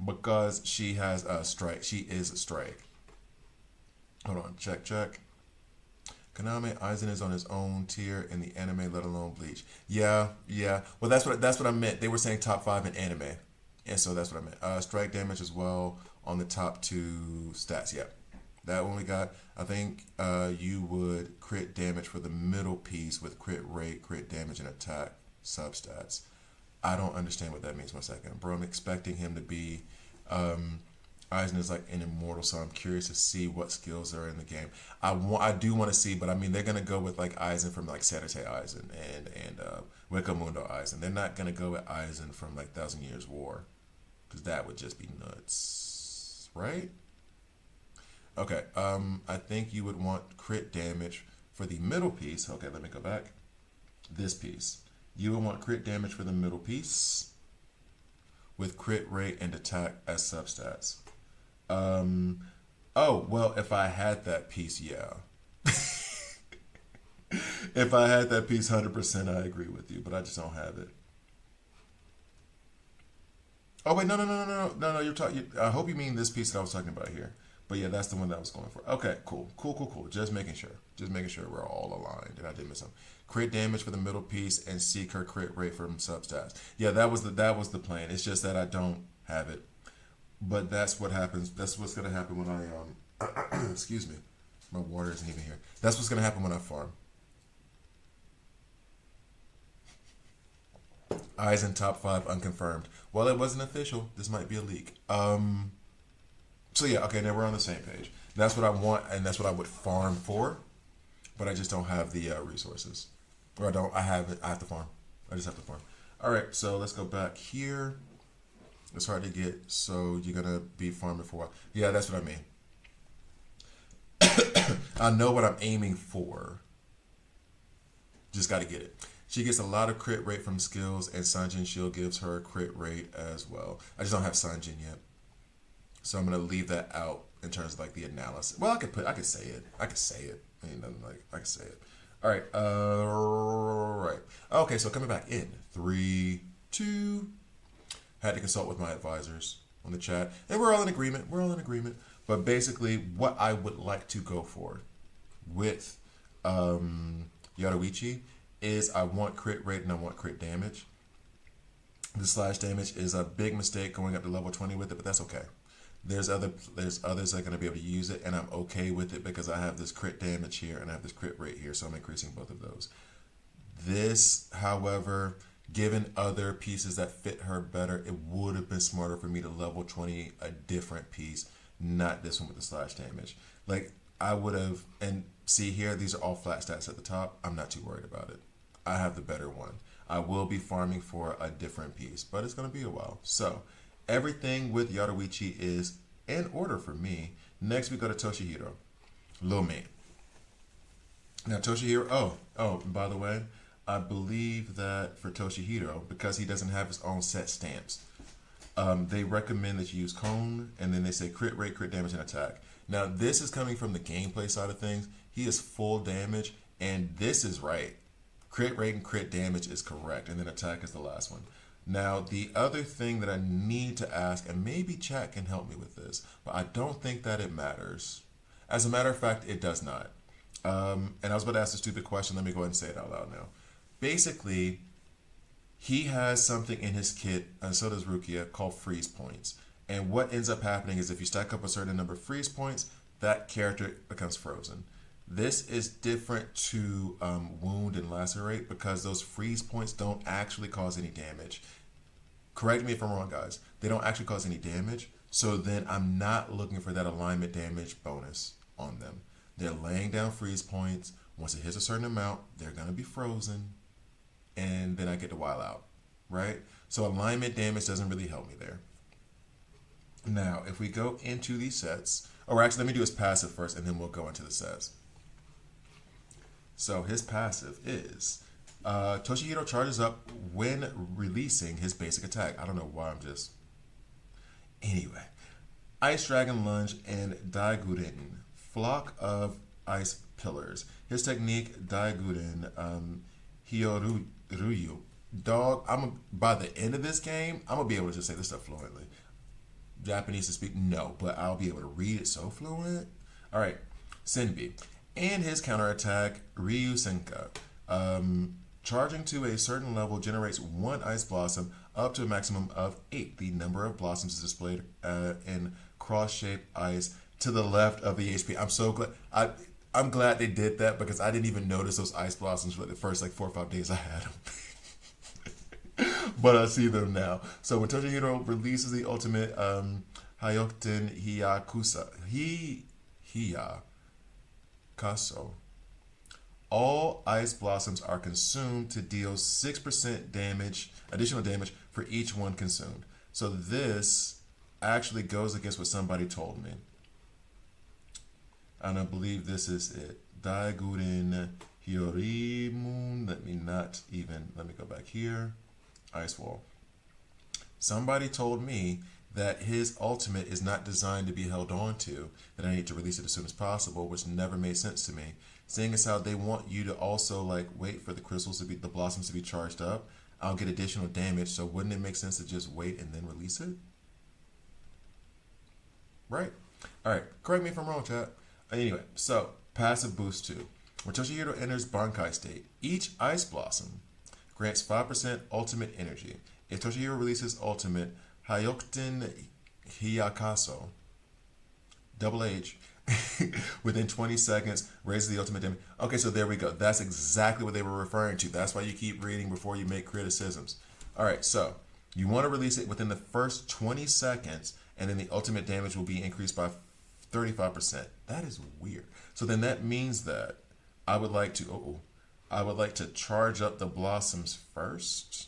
because she has a strike. She is a strike. Hold on. Check. Kaname Aizen is on his own tier in the anime, let alone Bleach. Yeah. Well, that's what I meant. They were saying top 5 in anime, and so that's what I meant. Strike damage as well on the top 2 stats. Yeah, that one we got. I think you would crit damage for the middle piece with crit rate, crit damage, and attack substats. I don't understand what that means. 1 second, bro. I'm expecting him to be. Aizen is like an immortal, so I'm curious to see what skills are in the game. I do want to see, but I mean they're gonna go with like Aizen from like Sarate Aizen and Wakamundo Aizen. They're not gonna go with Aizen from like Thousand Years War, because that would just be nuts, right? Okay, I think you would want crit damage for the middle piece. Okay, let me go back. This piece, you would want crit damage for the middle piece. with crit rate and attack as substats. Oh, well, if I had that piece, yeah. If I had that piece, 100%, I agree with you, but I just don't have it. Oh wait, no. You're talking. I hope you mean this piece that I was talking about here. But yeah, that's the one that I was going for. Okay, cool. Just making sure. Just making sure we're all aligned, and I didn't miss something. Crit damage for the middle piece and seek her crit rate from substats. Yeah, that was the plan. It's just that I don't have it. But that's what happens. That's what's gonna happen when I excuse me. My water isn't even here. That's what's gonna happen when I farm. Eyes in top 5 unconfirmed. Well, it wasn't official. This might be a leak. So yeah, okay, now we're on the same page. That's what I want, and that's what I would farm for, but I just don't have the resources, or I don't. I have it. I have to farm. I just have to farm. All right, so let's go back here. It's hard to get, so you're gonna be farming for a while. Yeah, that's what I mean. I know what I'm aiming for. Just got to get it. She gets a lot of crit rate from skills, and Sanjin Shield gives her a crit rate as well. I just don't have Sanjin yet, so I'm gonna leave that out in terms of like the analysis. Well, I could say it. I could say it. I mean, I can say it. All right. Right. Okay. So coming back in 3, 2. Had to consult with my advisors on the chat, and we're all in agreement. But basically, what I would like to go for with Yaruichi is I want crit rate and I want crit damage. The slash damage is a big mistake going up to level 20 with it, but that's okay. There's others that are going to be able to use it, and I'm okay with it because I have this crit damage here and I have this crit rate here, so I'm increasing both of those. This, however, given other pieces that fit her better, it would have been smarter for me to level 20 a different piece, not this one with the slash damage. Like, I would have, and see here, these are all flat stats at the top. I'm not too worried about it. I have the better one. I will be farming for a different piece, but it's going to be a while. So, everything with Yaruichi is in order for me. Next, we go to Toshihiro. Lil me. Now, Toshihiro, by the way, I believe that for Toshihiro, because he doesn't have his own set stamps, they recommend that you use Cone, and then they say crit rate, crit damage, and attack. Now, this is coming from the gameplay side of things. He is full damage, and this is right. Crit rate and crit damage is correct, and then attack is the last one. Now, the other thing that I need to ask, and maybe chat can help me with this, but I don't think that it matters. As a matter of fact, it does not. And I was about to ask a stupid question. Let me go ahead and say it out loud now. Basically, he has something in his kit, and so does Rukia, called freeze points. And what ends up happening is if you stack up a certain number of freeze points, that character becomes frozen. This is different to wound and lacerate because those freeze points don't actually cause any damage. Correct me if I'm wrong, guys. They don't actually cause any damage. So then I'm not looking for that alignment damage bonus on them. They're laying down freeze points. Once it hits a certain amount, they're going to be frozen. And then I get to wild out, right? So alignment damage doesn't really help me there. Now, if we go into these sets, or actually let me do his passive first and then we'll go into the sets. So his passive is Toshihiro charges up when releasing his basic attack. I don't know why I'm just... Anyway. Ice Dragon Lunge and Daiguren. Flock of Ice Pillars. His technique, Daiguren, Hyoruyu. Dog, by the end of this game, I'm going to be able to just say this stuff fluently. Japanese to speak? No, but I'll be able to read it so fluent. All right. Senbi. And his counterattack, Ryu Senka. Charging to a certain level generates 1 Ice Blossom up to a maximum of 8. The number of blossoms is displayed in cross-shaped ice to the left of the HP. I'm so glad. I'm glad they did that because I didn't even notice those ice blossoms for the first 4 or 5 days I had them. But I see them now. So when Toshihiro releases the ultimate Hyokuten Hiyakaso, all ice blossoms are consumed to deal 6% damage, additional damage for each one consumed. So this actually goes against what somebody told me. And I believe this is it. Daiguren Hyorimun. Let me go back here. Ice Wall. Somebody told me that his ultimate is not designed to be held on to, that I need to release it as soon as possible, which never made sense to me. Seeing as how they want you to also like wait for the crystals to be the blossoms to be charged up, I'll get additional damage, so wouldn't it make sense to just wait and then release it? Right? Alright, correct me if I'm wrong, chat. Anyway, so passive boost 2. When Toshihiro enters Bankai state, each Ice Blossom grants 5% ultimate energy. If Toshihiro releases ultimate Hyokuten Hyakaso, double H, within 20 seconds, raises the ultimate damage. Okay, so there we go. That's exactly what they were referring to. That's why you keep reading before you make criticisms. All right, so you want to release it within the first 20 seconds, and then the ultimate damage will be increased by 35%. That is weird. So then that means that I would like to charge up the blossoms first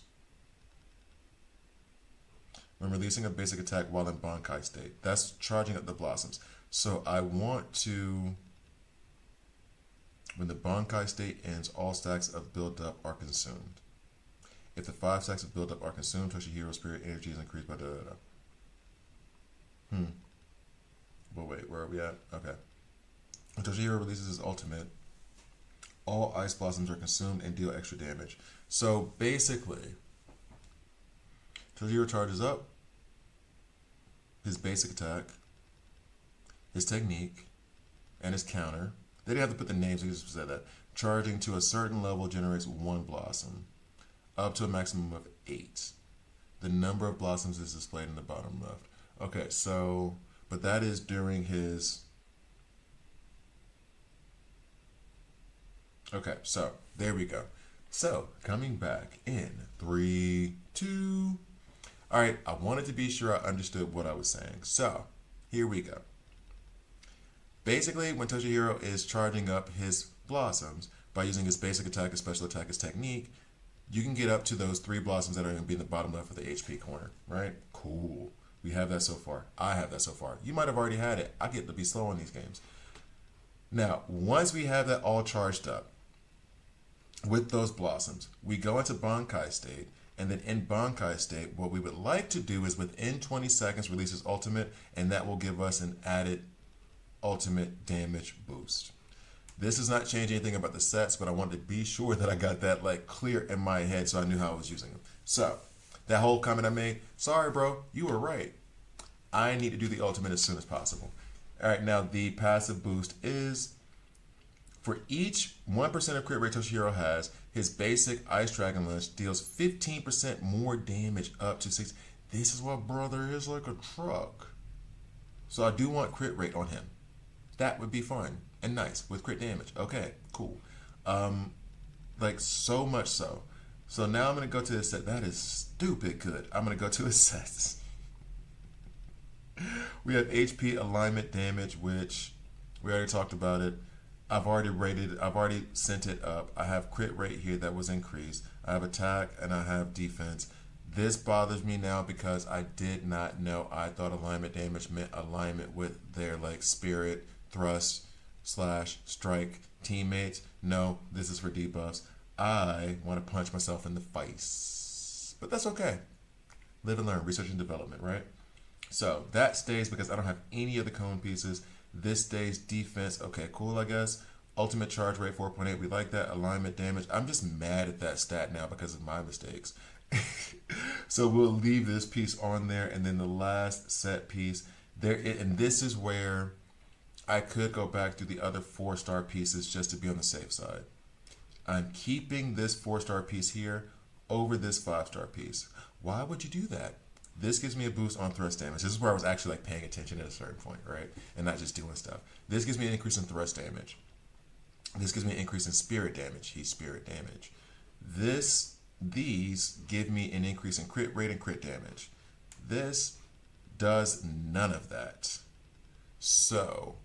when releasing a basic attack while in Bankai state. That's charging up the blossoms. So I want to, when the Bankai state ends, all stacks of build-up are consumed. If the 5 stacks of build-up are consumed, Toshihiro's spirit energy is increased by da-da-da. But wait, where are we at? Okay. When Toshihiro releases his ultimate, all ice blossoms are consumed and deal extra damage. So basically, Toshihiro charges up his basic attack, his technique, and his counter. They didn't have to put the names, they just said that. Charging to a certain level generates 1 blossom, up to a maximum of 8. The number of blossoms is displayed in the bottom left. Okay, so, but that is during his... Okay, so, there we go. So, coming back in 3, 2... Alright, I wanted to be sure I understood what I was saying. So, here we go. Basically, when Toshihiro is charging up his blossoms by using his basic attack, his special attack, his technique, you can get up to those 3 blossoms that are going to be in the bottom left of the HP corner, right? Cool. We have that so far. I have that so far. You might have already had it. I get to be slow on these games. Now, once we have that all charged up with those blossoms, we go into Bankai state, and then in Bankai state, what we would like to do is within 20 seconds release his ultimate, and that will give us an added ultimate damage boost. This does not change anything about the sets, but I wanted to be sure that I got that like clear in my head so I knew how I was using them. So, that whole comment I made, sorry bro, you were right. I need to do the ultimate as soon as possible. Alright, now the passive boost is, for each 1% of crit rate Toshihiro has, his basic Ice Dragon Lunge deals 15% more damage up to 6. This is what brother is like a truck. So I do want crit rate on him. That would be fun and nice with crit damage. Okay, cool. Like so much so. So now I'm going to go to his set. That is stupid good. I'm going to go to his sets. We have HP alignment damage, which we already talked about it. I've already sent it up. I have crit rate here that was increased. I have attack and I have defense. This bothers me now because I did not know. I thought alignment damage meant alignment with their like spirit, thrust, slash, strike teammates. No, this is for debuffs. I want to punch myself in the face. But that's okay. Live and learn, research and development, right? So that stays because I don't have any of the cone pieces. This stays defense. Okay, cool, I guess. Ultimate charge rate 4.8. We like that. Alignment damage. I'm just mad at that stat now because of my mistakes. So we'll leave this piece on there. And then the last set piece there. And this is where I could go back to the other 4-star pieces just to be on the safe side. I'm keeping this 4-star piece here over this 5-star piece. Why would you do that? This gives me a boost on thrust damage. This is where I was actually like paying attention at a certain point, right? And not just doing stuff. This gives me an increase in thrust damage. This gives me an increase in spirit damage. He's spirit damage. These give me an increase in crit rate and crit damage. This does none of that. So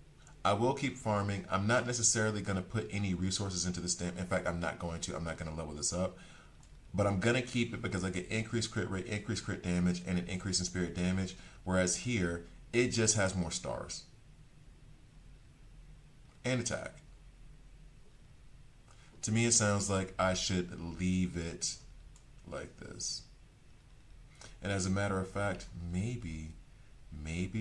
I will keep farming. I'm not necessarily going to put any resources into this stamp. In fact, I'm not going to level this up. But I'm going to keep it because I get increased crit rate, increased crit damage, and an increase in spirit damage. Whereas here, it just has more stars. And attack. To me, it sounds like I should leave it like this. And as a matter of fact, maybe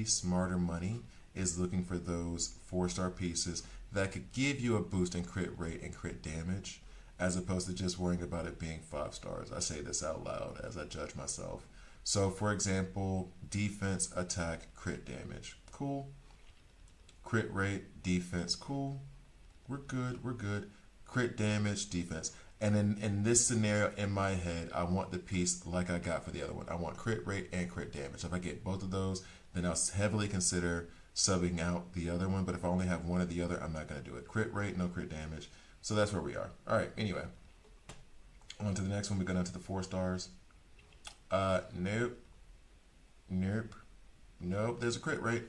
Smarter Money is looking for those 4-star pieces that could give you a boost in crit rate and crit damage, as opposed to just worrying about it being 5 stars. I say this out loud as I judge myself. So, for example, defense, attack, crit damage. Cool. Crit rate, defense, cool. We're good. Crit damage, defense. And in this scenario, in my head, I want the piece like I got for the other one. I want crit rate and crit damage. If I get both of those, then I'll heavily consider subbing out the other one. But if I only have one or the other, I'm not going to do it. Crit rate, no crit damage. So that's where we are. All right, anyway. On to the next one. We go down to the 4 stars. Nope. There's a crit rate.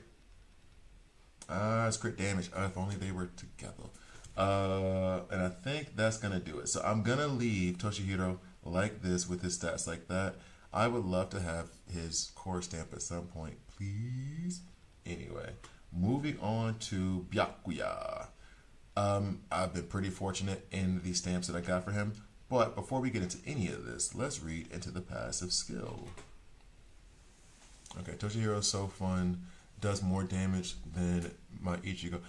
It's crit damage. If only they were together. And I think that's going to do it. So I'm going to leave Toshihiro like this with his stats like that. I would love to have his core stamp at some point, please. Anyway, moving on to Byakuya. I've been pretty fortunate in the stamps that I got for him. But before we get into any of this, let's read into the passive skill. Okay, Toshihiro is so fun. Does more damage than my Ichigo.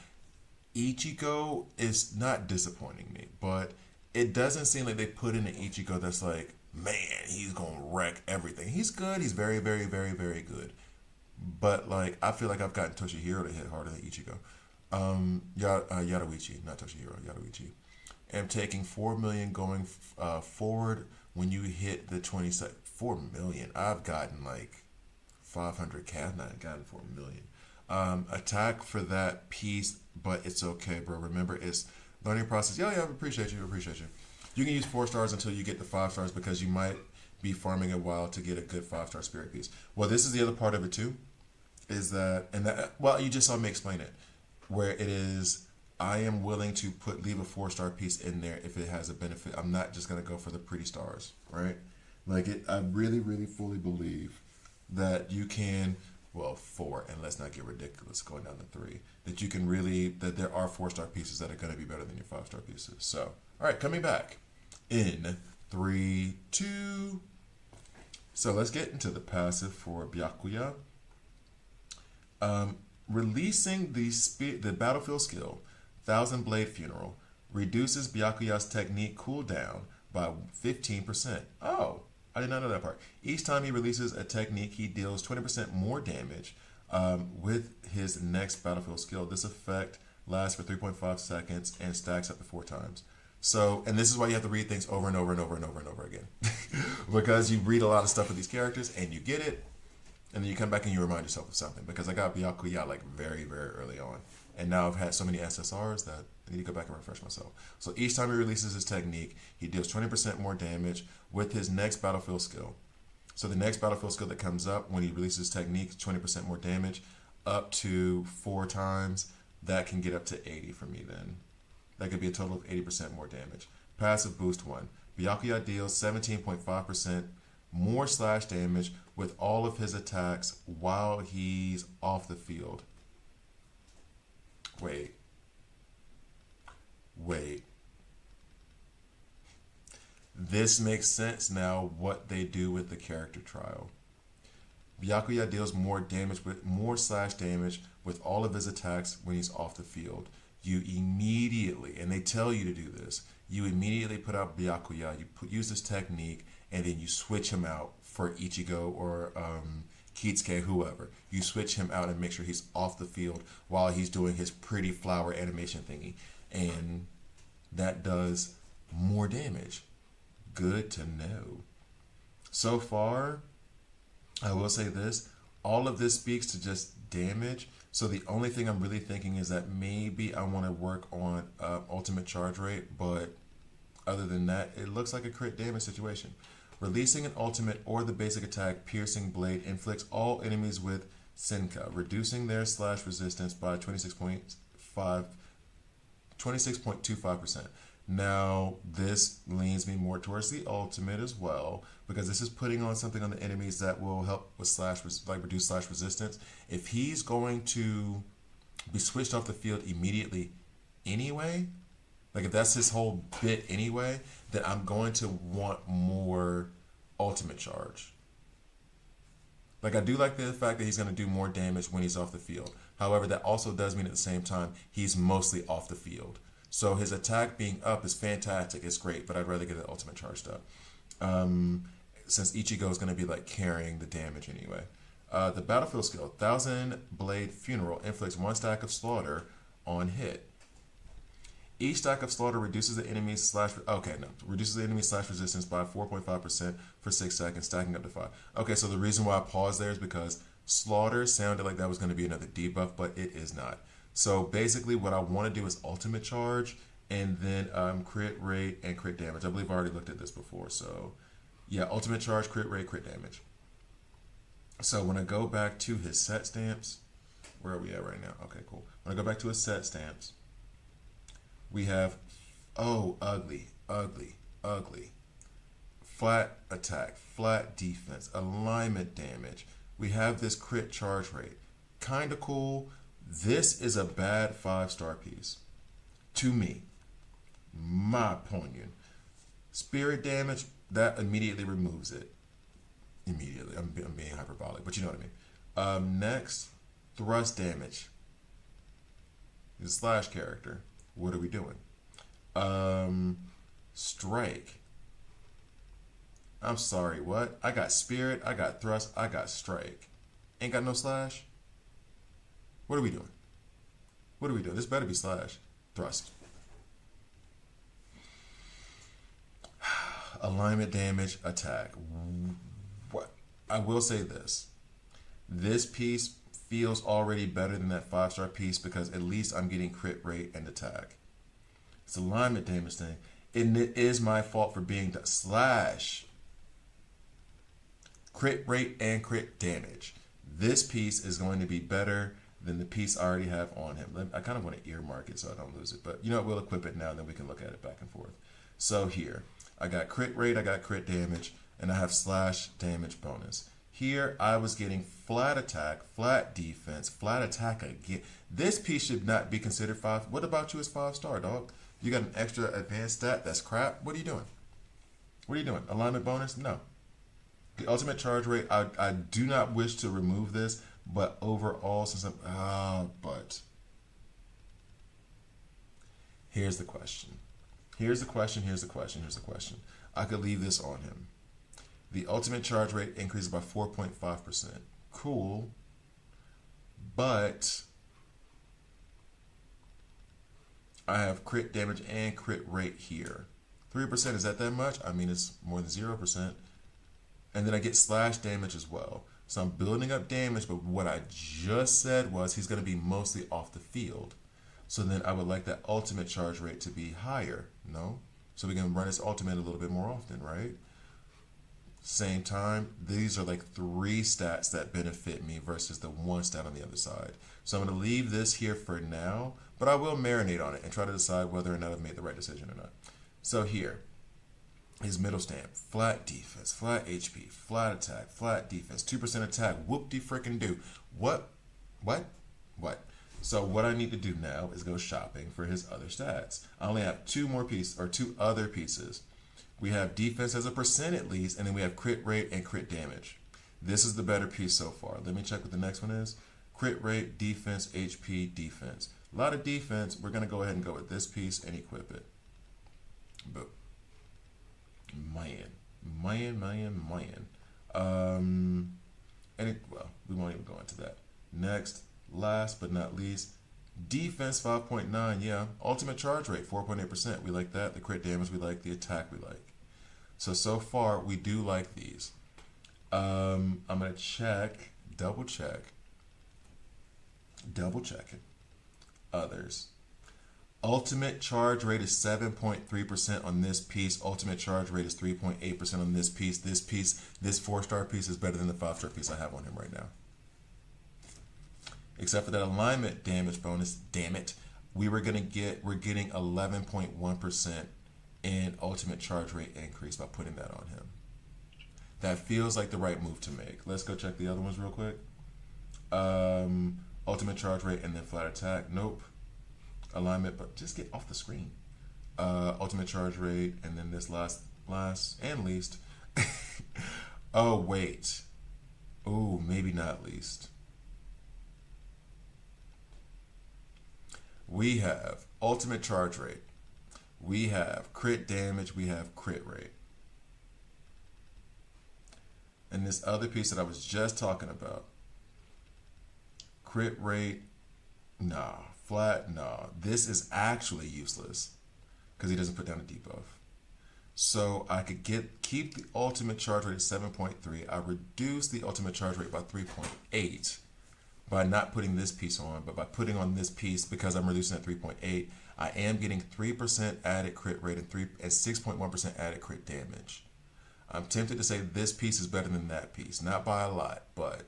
Ichigo is not disappointing me, but it doesn't seem like they put in an Ichigo that's like, man, he's going to wreck everything. He's good. He's very, very, very, very good. But, like, I feel like I've gotten Toshihiro to hit harder than Ichigo. Yadoichi, not Toshihiro, Yadoichi. I'm taking 4 million going forward when you hit the 20 sec. 4 million. I've gotten, like, 500k. I've not gotten 4 million. Attack for that piece, but it's okay, bro. Remember, it's learning process. Yeah, I appreciate you. You can use 4 stars until you get the 5 stars because you might be farming a while to get a good 5-star spirit piece. Well, this is the other part of it too, is that, well, you just saw me explain it, where it is, I am willing to leave a 4-star piece in there if it has a benefit. I'm not just going to go for the pretty stars, right? Like, I really, really fully believe that you can, well, 4, and let's not get ridiculous going down to 3, that you can really, that there are 4-star pieces that are going to be better than your 5-star pieces. So, all right, coming back in 3, 2. So let's get into the passive for Byakuya. Releasing the battlefield skill, Thousand Blade Funeral, reduces Byakuya's technique cooldown by 15%. Oh, I did not know that part. Each time he releases a technique, he deals 20% more damage with his next battlefield skill. This effect lasts for 3.5 seconds and stacks up to 4 times. So, and this is why you have to read things over and over and over and over and over again. Because you read a lot of stuff with these characters and you get it, and then you come back and you remind yourself of something. Because I got Byakuya like very, very early on. And now I've had so many SSRs that I need to go back and refresh myself. So each time he releases his technique, he deals 20% more damage with his next battlefield skill. So the next battlefield skill that comes up when he releases his technique, 20% more damage, up to 4 times. That can get up to 80 for me then. That could be a total of 80% more damage. Passive boost 1. Byakuya deals 17.5% more slash damage with all of his attacks while he's off the field. Wait. This makes sense now what they do with the character trial. Byakuya deals more damage with more slash damage with all of his attacks when he's off the field. You immediately, and they tell you to do this, you immediately put out Byakuya, use this technique, and then you switch him out for Ichigo or Kitsuke, whoever. You switch him out and make sure he's off the field while he's doing his pretty flower animation thingy. And that does more damage. Good to know. So far, I will say this, all of this speaks to just damage. So the only thing I'm really thinking is that maybe I want to work on ultimate charge rate, but other than that, it looks like a crit damage situation. Releasing an ultimate or the basic attack, Piercing Blade, inflicts all enemies with Senka, reducing their slash resistance by 26.25%. Now, this leans me more towards the ultimate as well, because this is putting on something on the enemies that will help with reduce slash resistance. If he's going to be switched off the field immediately anyway, like if that's his whole bit anyway, then I'm going to want more ultimate charge. Like, I do like the fact that he's going to do more damage when he's off the field. However, that also does mean at the same time he's mostly off the field. So his attack being up is fantastic. It's great, but I'd rather get an ultimate charged up. Since Ichigo is going to be like carrying the damage anyway. The battlefield skill, 1,000 Blade Funeral inflicts 1 stack of slaughter on hit. Each stack of slaughter reduces the enemy's reduces the enemy's slash resistance by 4.5% for 6 seconds, stacking up to 5. Okay, so the reason why I paused there is because slaughter sounded like that was going to be another debuff, but it is not. So basically what I want to do is ultimate charge and then crit rate and crit damage. I believe I already looked at this before. So yeah, ultimate charge, crit rate, crit damage. So when I go back to his set stamps, where are we at right now? Okay, cool. When I go back to his set stamps, we have, ugly. Flat attack, flat defense, alignment damage. We have this crit charge rate. Kind of cool. This is a bad 5-star piece. To me. My opinion. Spirit damage, that immediately removes it. Immediately. I'm being hyperbolic, but you know what I mean. Next, thrust damage. He's a slash character. What are we doing? Strike. I'm sorry, what? I got spirit, I got thrust, I got strike. Ain't got no slash? What are we doing? What are we doing? This better be slash. Thrust. Alignment damage, attack. What? I will say this. This piece feels already better than that 5-star piece because at least I'm getting crit rate and attack. It's alignment damage thing. And it is my fault for being slash. Crit rate and crit damage. This piece is going to be better than the piece I already have on him. I kind of want to earmark it so I don't lose it. But you know what? We'll equip it now and then we can look at it back and forth. So here, I got crit rate, I got crit damage, and I have slash damage bonus. Here, I was getting flat attack, flat defense, flat attack again. This piece should not be considered 5. What about you as 5-star, dog? You got an extra advanced stat? That's crap. What are you doing? What are you doing? Alignment bonus? No. The ultimate charge rate, I do not wish to remove this, but overall, since I'm... but... Here's the question. Here's the question. I could leave this on him. The ultimate charge rate increases by 4.5%. Cool. But I have crit damage and crit rate here. 3%, is that much? I mean, it's more than 0%. And then I get slash damage as well. So I'm building up damage, but what I just said was he's going to be mostly off the field. So then I would like that ultimate charge rate to be higher, no? So we can run his ultimate a little bit more often, right? Same time, these are like 3 stats that benefit me versus the 1 stat on the other side. So I'm going to leave this here for now, but I will marinate on it and try to decide whether or not I've made the right decision or not. So here, his middle stamp, flat defense, flat HP, flat attack, flat defense, 2% attack, whoop-de-frickin-do. What? So what I need to do now is go shopping for his other stats. I only have 2 other pieces. We have defense as a percent at least, and then we have crit rate and crit damage. This is the better piece so far. Let me check what the next one is. Crit rate, defense, HP, defense. A lot of defense. We're going to go ahead and go with this piece and equip it. Boom. Man. We won't even go into that. Next, last but not least, defense 5.9. Yeah, ultimate charge rate 4.8%. We like that. The crit damage we like. The attack we like. So far we do like these. I'm gonna double check it. Others. Ultimate charge rate is 7.3% on this piece. Ultimate charge rate is 3.8% on this piece. This 4-star piece is better than the 5-star piece I have on him right now. Except for that alignment damage bonus, damn it, we're getting 11.1% in ultimate charge rate increase by putting that on him. That feels like the right move to make. Let's go check the other ones real quick. Ultimate charge rate and then flat attack. Nope. Alignment, but just get off the screen. Ultimate charge rate and then this last and least. Oh wait. Oh, maybe not least. We have ultimate charge rate. We have crit damage. We have crit rate. And this other piece that I was just talking about, crit rate, nah. Flat, nah. This is actually useless because he doesn't put down a debuff. So I could keep the ultimate charge rate at 7.3. I reduce the ultimate charge rate by 3.8 by not putting this piece on, but by putting on this piece, because I'm reducing at 3.8, I am getting 3% added crit rate and 6.1% added crit damage. I'm tempted to say this piece is better than that piece, not by a lot, but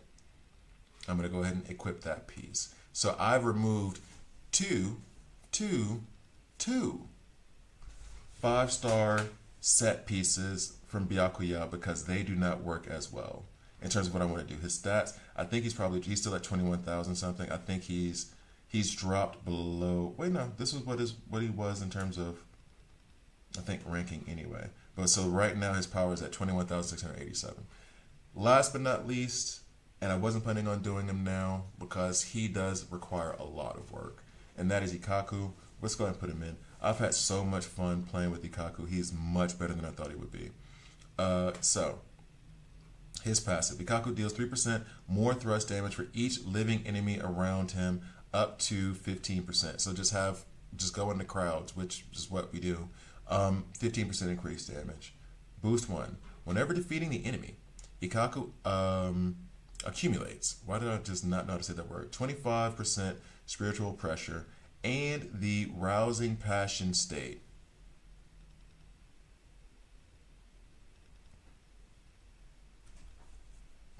I'm going to go ahead and equip that piece. So I've removed two 5-star set pieces from Byakuya because they do not work as well in terms of what I want to do. His stats, I think he's still at 21,000 something. I think he's dropped below. Wait, no, this is what he was in terms of, I think, ranking anyway. But so right now his power is at 21,687. Last but not least, and I wasn't planning on doing him now because he does require a lot of work, and that is Ikaku. Let's go ahead and put him in. I've had so much fun playing with Ikaku. He's much better than I thought he would be. So his passive. Ikaku deals 3% more thrust damage for each living enemy around him, up to 15%. So just go into crowds, which is what we do. 15% increased damage. Boost 1. Whenever defeating the enemy, Ikaku accumulates. Why did I just not know how to say that word? 25% spiritual pressure and the rousing passion state.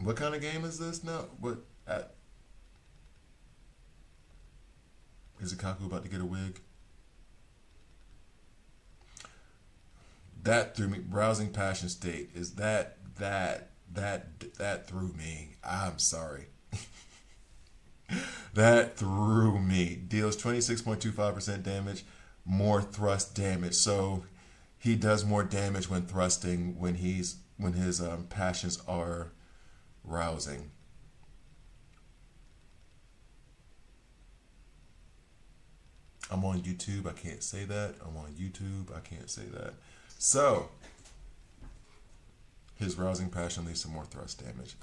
What kind of game is this now? Is Ikaku about to get a wig? That threw me. Rousing passion state is that threw me. I'm sorry. That threw me. Deals 26.25% damage, more thrust damage. So he does more damage when thrusting when his passions are rousing. I'm on YouTube. I can't say that. I'm on YouTube. I can't say that. So his rousing passion leads to more thrust damage.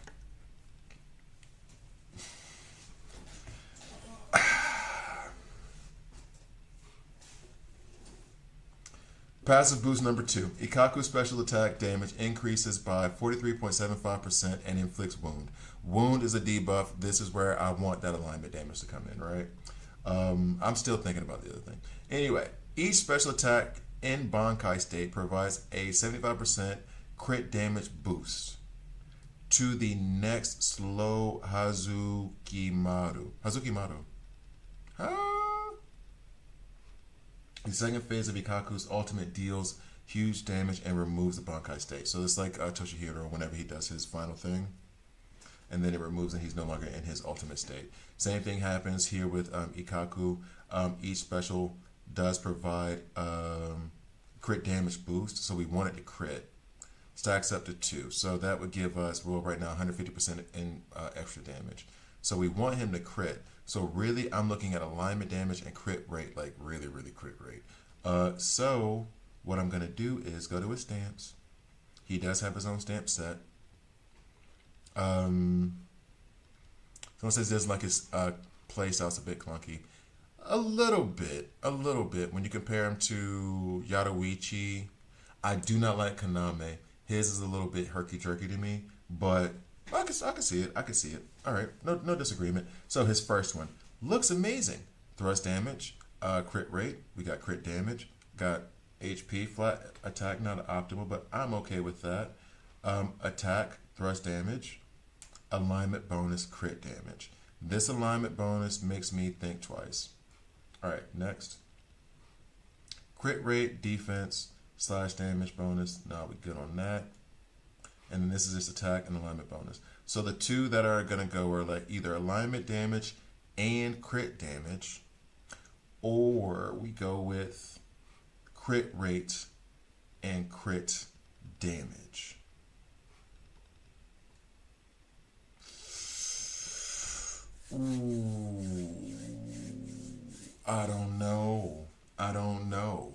Passive boost number 2. Ikaku's special attack damage increases by 43.75% and inflicts wound. Wound is a debuff. This is where I want that alignment damage to come in, right? I'm still thinking about the other thing. Anyway, each special attack in Bankai state provides a 75% crit damage boost to the next slow Hazukimaru. The second phase of Ikaku's ultimate deals huge damage and removes the Bankai state. So it's like Toshihiro whenever he does his final thing, and then it removes and he's no longer in his ultimate state. Same thing happens here with Ikaku. Each special does provide crit damage boost, so we want it to crit. Stacks up to 2, so that would give us, well, right now 150% in extra damage. So we want him to crit. So really, I'm looking at alignment damage and crit rate, like really, really crit rate. So what I'm gonna do is go to his stamps. He does have his own stamp set. Someone says this like his play style's a bit clunky. A little bit. When you compare him to Yadoichi, I do not like Kaname. His is a little bit herky-jerky to me, but I can see it. All right, no disagreement. So his first one looks amazing. Thrust damage, crit rate. We got crit damage. Got HP, flat attack, not optimal, but I'm okay with that. Attack, thrust damage, alignment bonus, crit damage. This alignment bonus makes me think twice. All right, next. Crit rate, defense, / damage bonus. No, we good on that. And then this is just attack and alignment bonus. So the two that are going to go are like either alignment damage and crit damage, or we go with crit rate and crit damage. Ooh, I don't know. I don't know.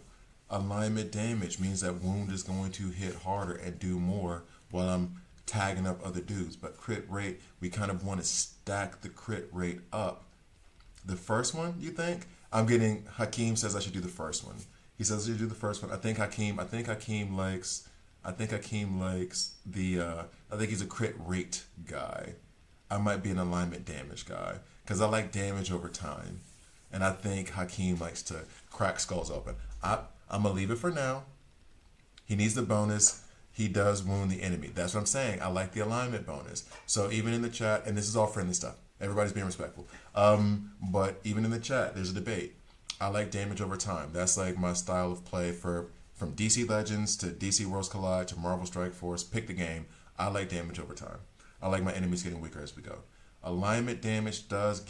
Alignment damage means that wound is going to hit harder and do more while I'm tagging up other dudes. But crit rate, we kind of want to stack the crit rate up. The first one, you think? I'm getting Hakeem says I should do the first one. He says I should do the first one. I think Hakeem likes the I think he's a crit rate guy. I might be an alignment damage guy because I like damage over time. And I think Hakeem likes to crack skulls open. I'm going to leave it for now. He needs the bonus. He does wound the enemy. That's what I'm saying. I like the alignment bonus. So even in the chat, and this is all friendly stuff. Everybody's being respectful. But even in the chat, there's a debate. I like damage over time. That's like my style of play from DC Legends to DC Worlds Collide to Marvel Strike Force. Pick the game. I like damage over time. I like my enemies getting weaker as we go. Alignment damage boost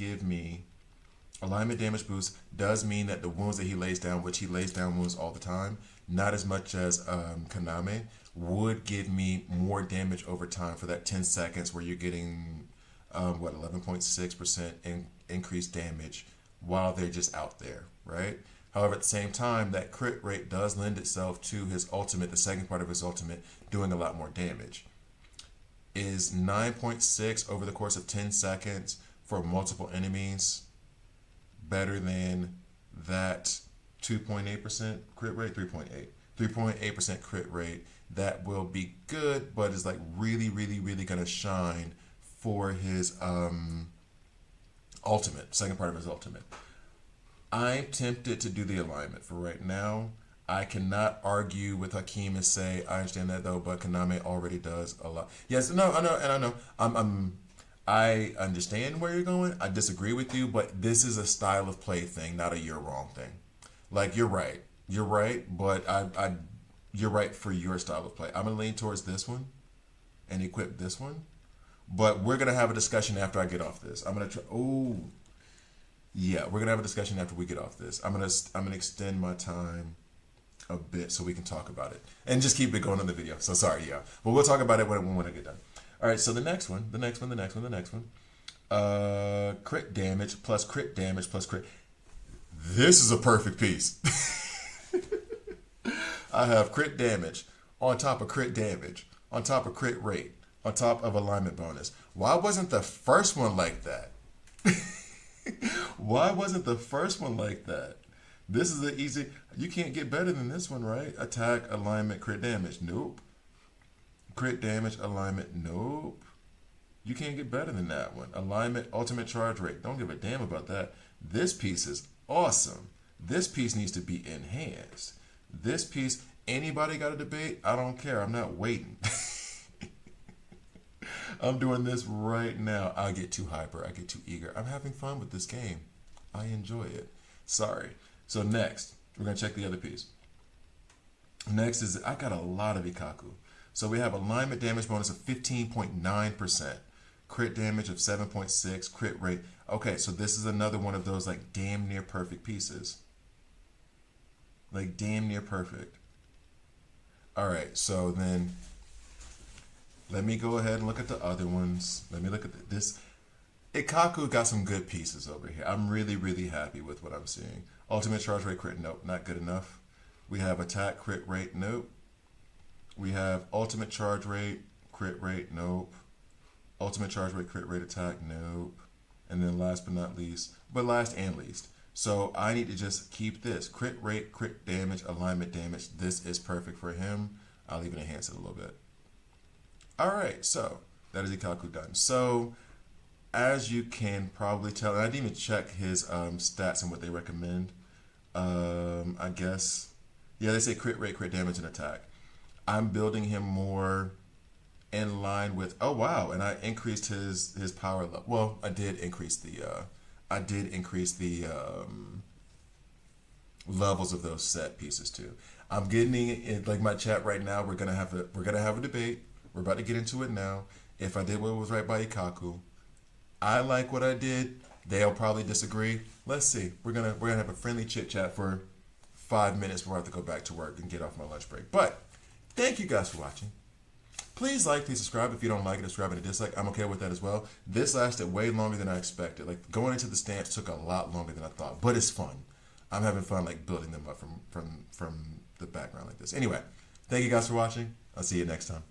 does mean that the wounds that he lays down, which he lays down wounds all the time, not as much as Kaname, would give me more damage over time for that 10 seconds where you're getting 11.6% increased damage while they're just out there, right? However, at the same time, that crit rate does lend itself to his ultimate, the second part of his ultimate, doing a lot more damage. Is 9.6 over the course of 10 seconds for multiple enemies better than that 2.8% crit rate? 3.8% crit rate. That will be good, but is like really, really, really going to shine for his ultimate, second part of his ultimate. I'm tempted to do the alignment for right now. I cannot argue with Hakeem and say, I understand that though, but Kaname already does a lot. Yes, no, I know, and I know. I understand where you're going. I disagree with you, but this is a style of play thing, not a you're wrong thing. Like, you're right. You're right, but you're right for your style of play. I'm going to lean towards this one and equip this one. But we're going to have a discussion after I get off this. I'm going to try. Oh, yeah, we're going to have a discussion after we get off this. I'm going to extend my time a bit so we can talk about it and just keep it going on the video. So sorry, yeah, but we'll talk about it when I get done. All right, so the next one, crit damage plus crit damage plus crit. This is a perfect piece. I have crit damage on top of crit damage on top of crit rate on top of alignment bonus. Why wasn't the first one like that? Why wasn't the first one like that? This is an easy, you can't get better than this one, right? Attack, alignment, crit damage. Nope. Crit damage, alignment. Nope. You can't get better than that one. Alignment, ultimate charge rate. Don't give a damn about that. This piece is awesome. This piece needs to be enhanced. This piece, anybody got a debate? I don't care. I'm not waiting. I'm doing this right now. I get too hyper. I get too eager. I'm having fun with this game. I enjoy it. Sorry. So next, we're going to check the other piece. Next is, I got a lot of Ikaku. So we have alignment damage bonus of 15.9%, crit damage of 7.6, crit rate. Okay, so this is another one of those like damn near perfect pieces. Like damn near perfect. All right, so then let me go ahead and look at the other ones. Let me look at this. Ikaku got some good pieces over here. I'm really, really happy with what I'm seeing. Ultimate charge rate, crit, nope, not good enough. We have attack, crit rate, nope. We have ultimate charge rate, crit rate, nope. Ultimate charge rate, crit rate, attack, nope. And then last but not least, but last and least. So I need to just keep this. Crit rate, crit damage, alignment damage. This is perfect for him. I'll even enhance it a little bit. All right, so that is Ikaku done. So as you can probably tell, and I didn't even check his stats and what they recommend. I guess, yeah, they say crit rate, crit damage, and attack. I'm building him more in line with, oh wow, and I increased his power level. Well, I did increase the levels of those set pieces too. I'm getting it like my chat right now. We're gonna have a debate. We're about to get into it now. If I did what was right by Ikaku, I like what I did. They'll probably disagree. Let's see. We're gonna have a friendly chit chat for 5 minutes before I have to go back to work and get off my lunch break. But thank you guys for watching. Please like, please subscribe. If you don't like it, subscribe and a dislike. I'm okay with that as well. This lasted way longer than I expected. Like going into the stamps took a lot longer than I thought, but it's fun. I'm having fun like building them up from the background like this. Anyway, thank you guys for watching. I'll see you next time.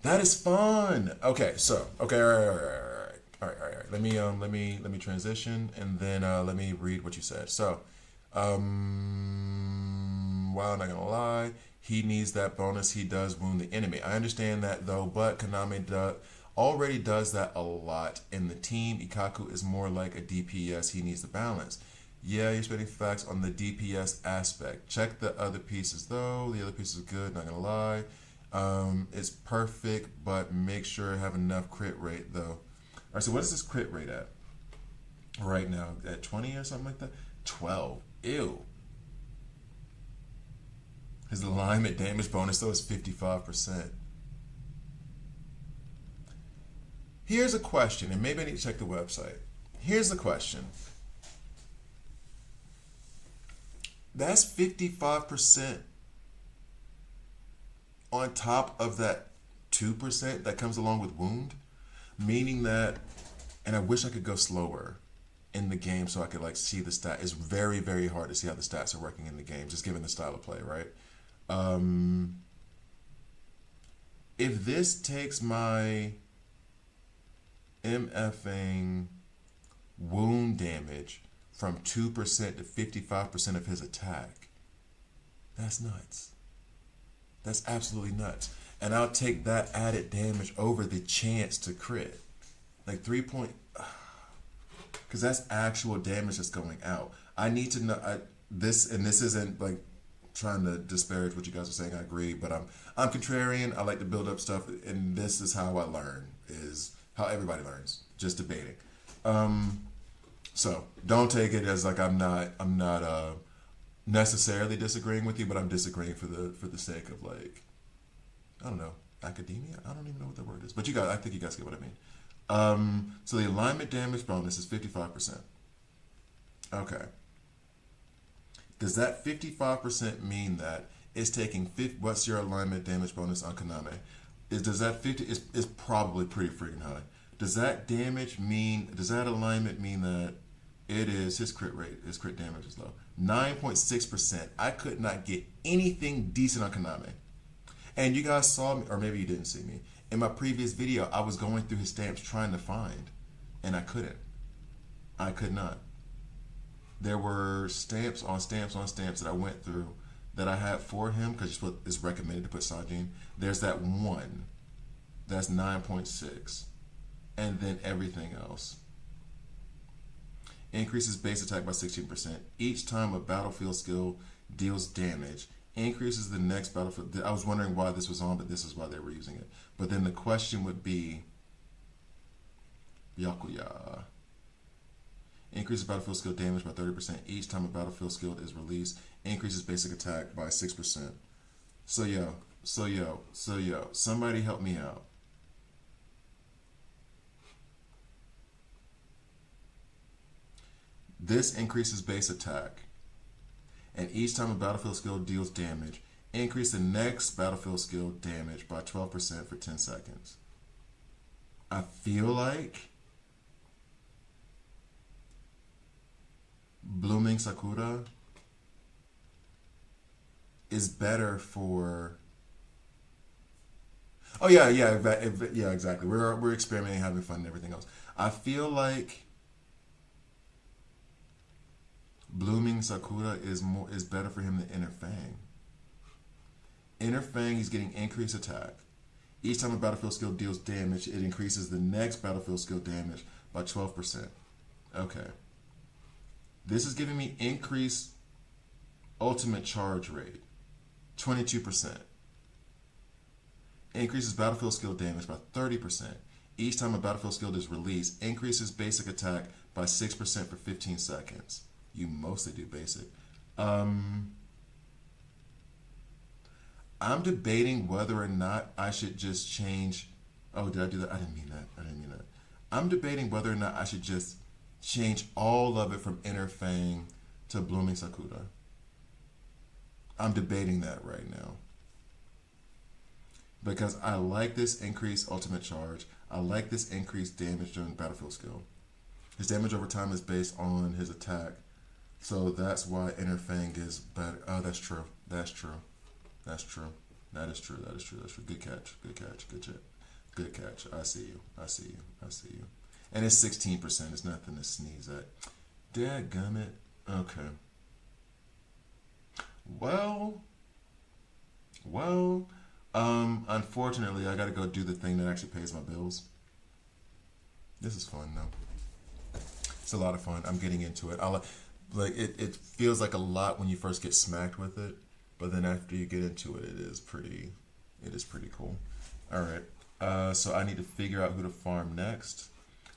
That is fun. Okay, so all right. Let me transition and then let me read what you said. So, while I'm not gonna lie, he needs that bonus. He does wound the enemy. I understand that though, but Konami already does that a lot in the team. Ikaku is more like a DPS. He needs the balance. Yeah, you're spending facts on the DPS aspect. Check the other pieces though. The other pieces are good. Not gonna lie. It's perfect, but make sure you have enough crit rate though. All right, so what is this crit rate at right now? At 20 or something like that? 12. Ew. His alignment damage bonus though is 55%. Here's a question, and maybe I need to check the website. Here's the question. That's 55% on top of that 2% that comes along with wound, meaning that, and I wish I could go slower in the game so I could like see the stat. It's very, very hard to see how the stats are working in the game, just given the style of play, right? If this takes my MFing wound damage from 2% to 55% of his attack, that's nuts. That's absolutely nuts. And I'll take that added damage over the chance to crit. Like 3 point, because that's actual damage that's going out. I need to know this, and this isn't like trying to disparage what you guys are saying. I agree, but I'm contrarian. I like to build up stuff, and this is how I learn. Is how everybody learns, just debating. So don't take it as like I'm not necessarily disagreeing with you, but I'm disagreeing for the sake of like, I don't know, academia. I don't even know what the word is, but I think you guys get what I mean. So the alignment damage bonus is 55%. Okay. Does that 55% mean that it's taking what's your alignment damage bonus on Konami? Does that 50 is probably pretty freaking high. Does that alignment mean that it is his crit damage is low? 9.6%. I could not get anything decent on Konami. And you guys saw me, or maybe you didn't see me. In my previous video, I was going through his stamps trying to find, and I couldn't. I could not. There were stamps on stamps on stamps that I went through that I had for him, because it's recommended to put Sajin. There's that one. That's 9.6. And then everything else. Increases base attack by 16%. Each time a battlefield skill deals damage, increases the next battlefield. I was wondering why this was on, but this is why they were using it. But then the question would be, Byakuya. Increases battlefield skill damage by 30% each time a battlefield skill is released. Increases basic attack by 6%. So yo, somebody help me out. This increases base attack, and each time a battlefield skill deals damage, increase the next battlefield skill damage by 12% for 10 seconds. I feel like Blooming Sakura is better for. Oh yeah, exactly. We're experimenting, having fun, and everything else. I feel like Blooming Sakura is better for him than Inner Fang. Inner Fang, he's getting increased attack. Each time a battlefield skill deals damage, it increases the next battlefield skill damage by 12%. Okay. This is giving me increased ultimate charge rate, 22%. Increases battlefield skill damage by 30%. Each time a battlefield skill is released, increases basic attack by 6% for 15 seconds. You mostly do basic. I'm debating whether or not I should just change. Oh, did I do that? I didn't mean that. I'm debating whether or not I should just change all of it from Inner Fang to Blooming Sakura. I'm debating that right now. Because I like this increased ultimate charge. I like this increased damage during battlefield skill. His damage over time is based on his attack. So that's why Inner Fang is better. Oh, that's true. That's true. That's true. That is true. That is true. That's true. Good catch. Good catch. Good catch. Good catch. I see you. I see you. I see you. And it's 16%. It's nothing to sneeze at. Dadgummit. Okay. Well. Unfortunately, I gotta go do the thing that actually pays my bills. This is fun though. It's a lot of fun. I'm getting into it. It feels like a lot when you first get smacked with it, but then after you get into it, it is pretty cool. All right. So I need to figure out who to farm next.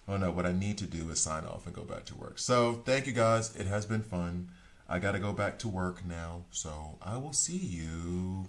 Oh no, what I need to do is sign off and go back to work. So thank you guys. It has been fun. I gotta go back to work now. So I will see you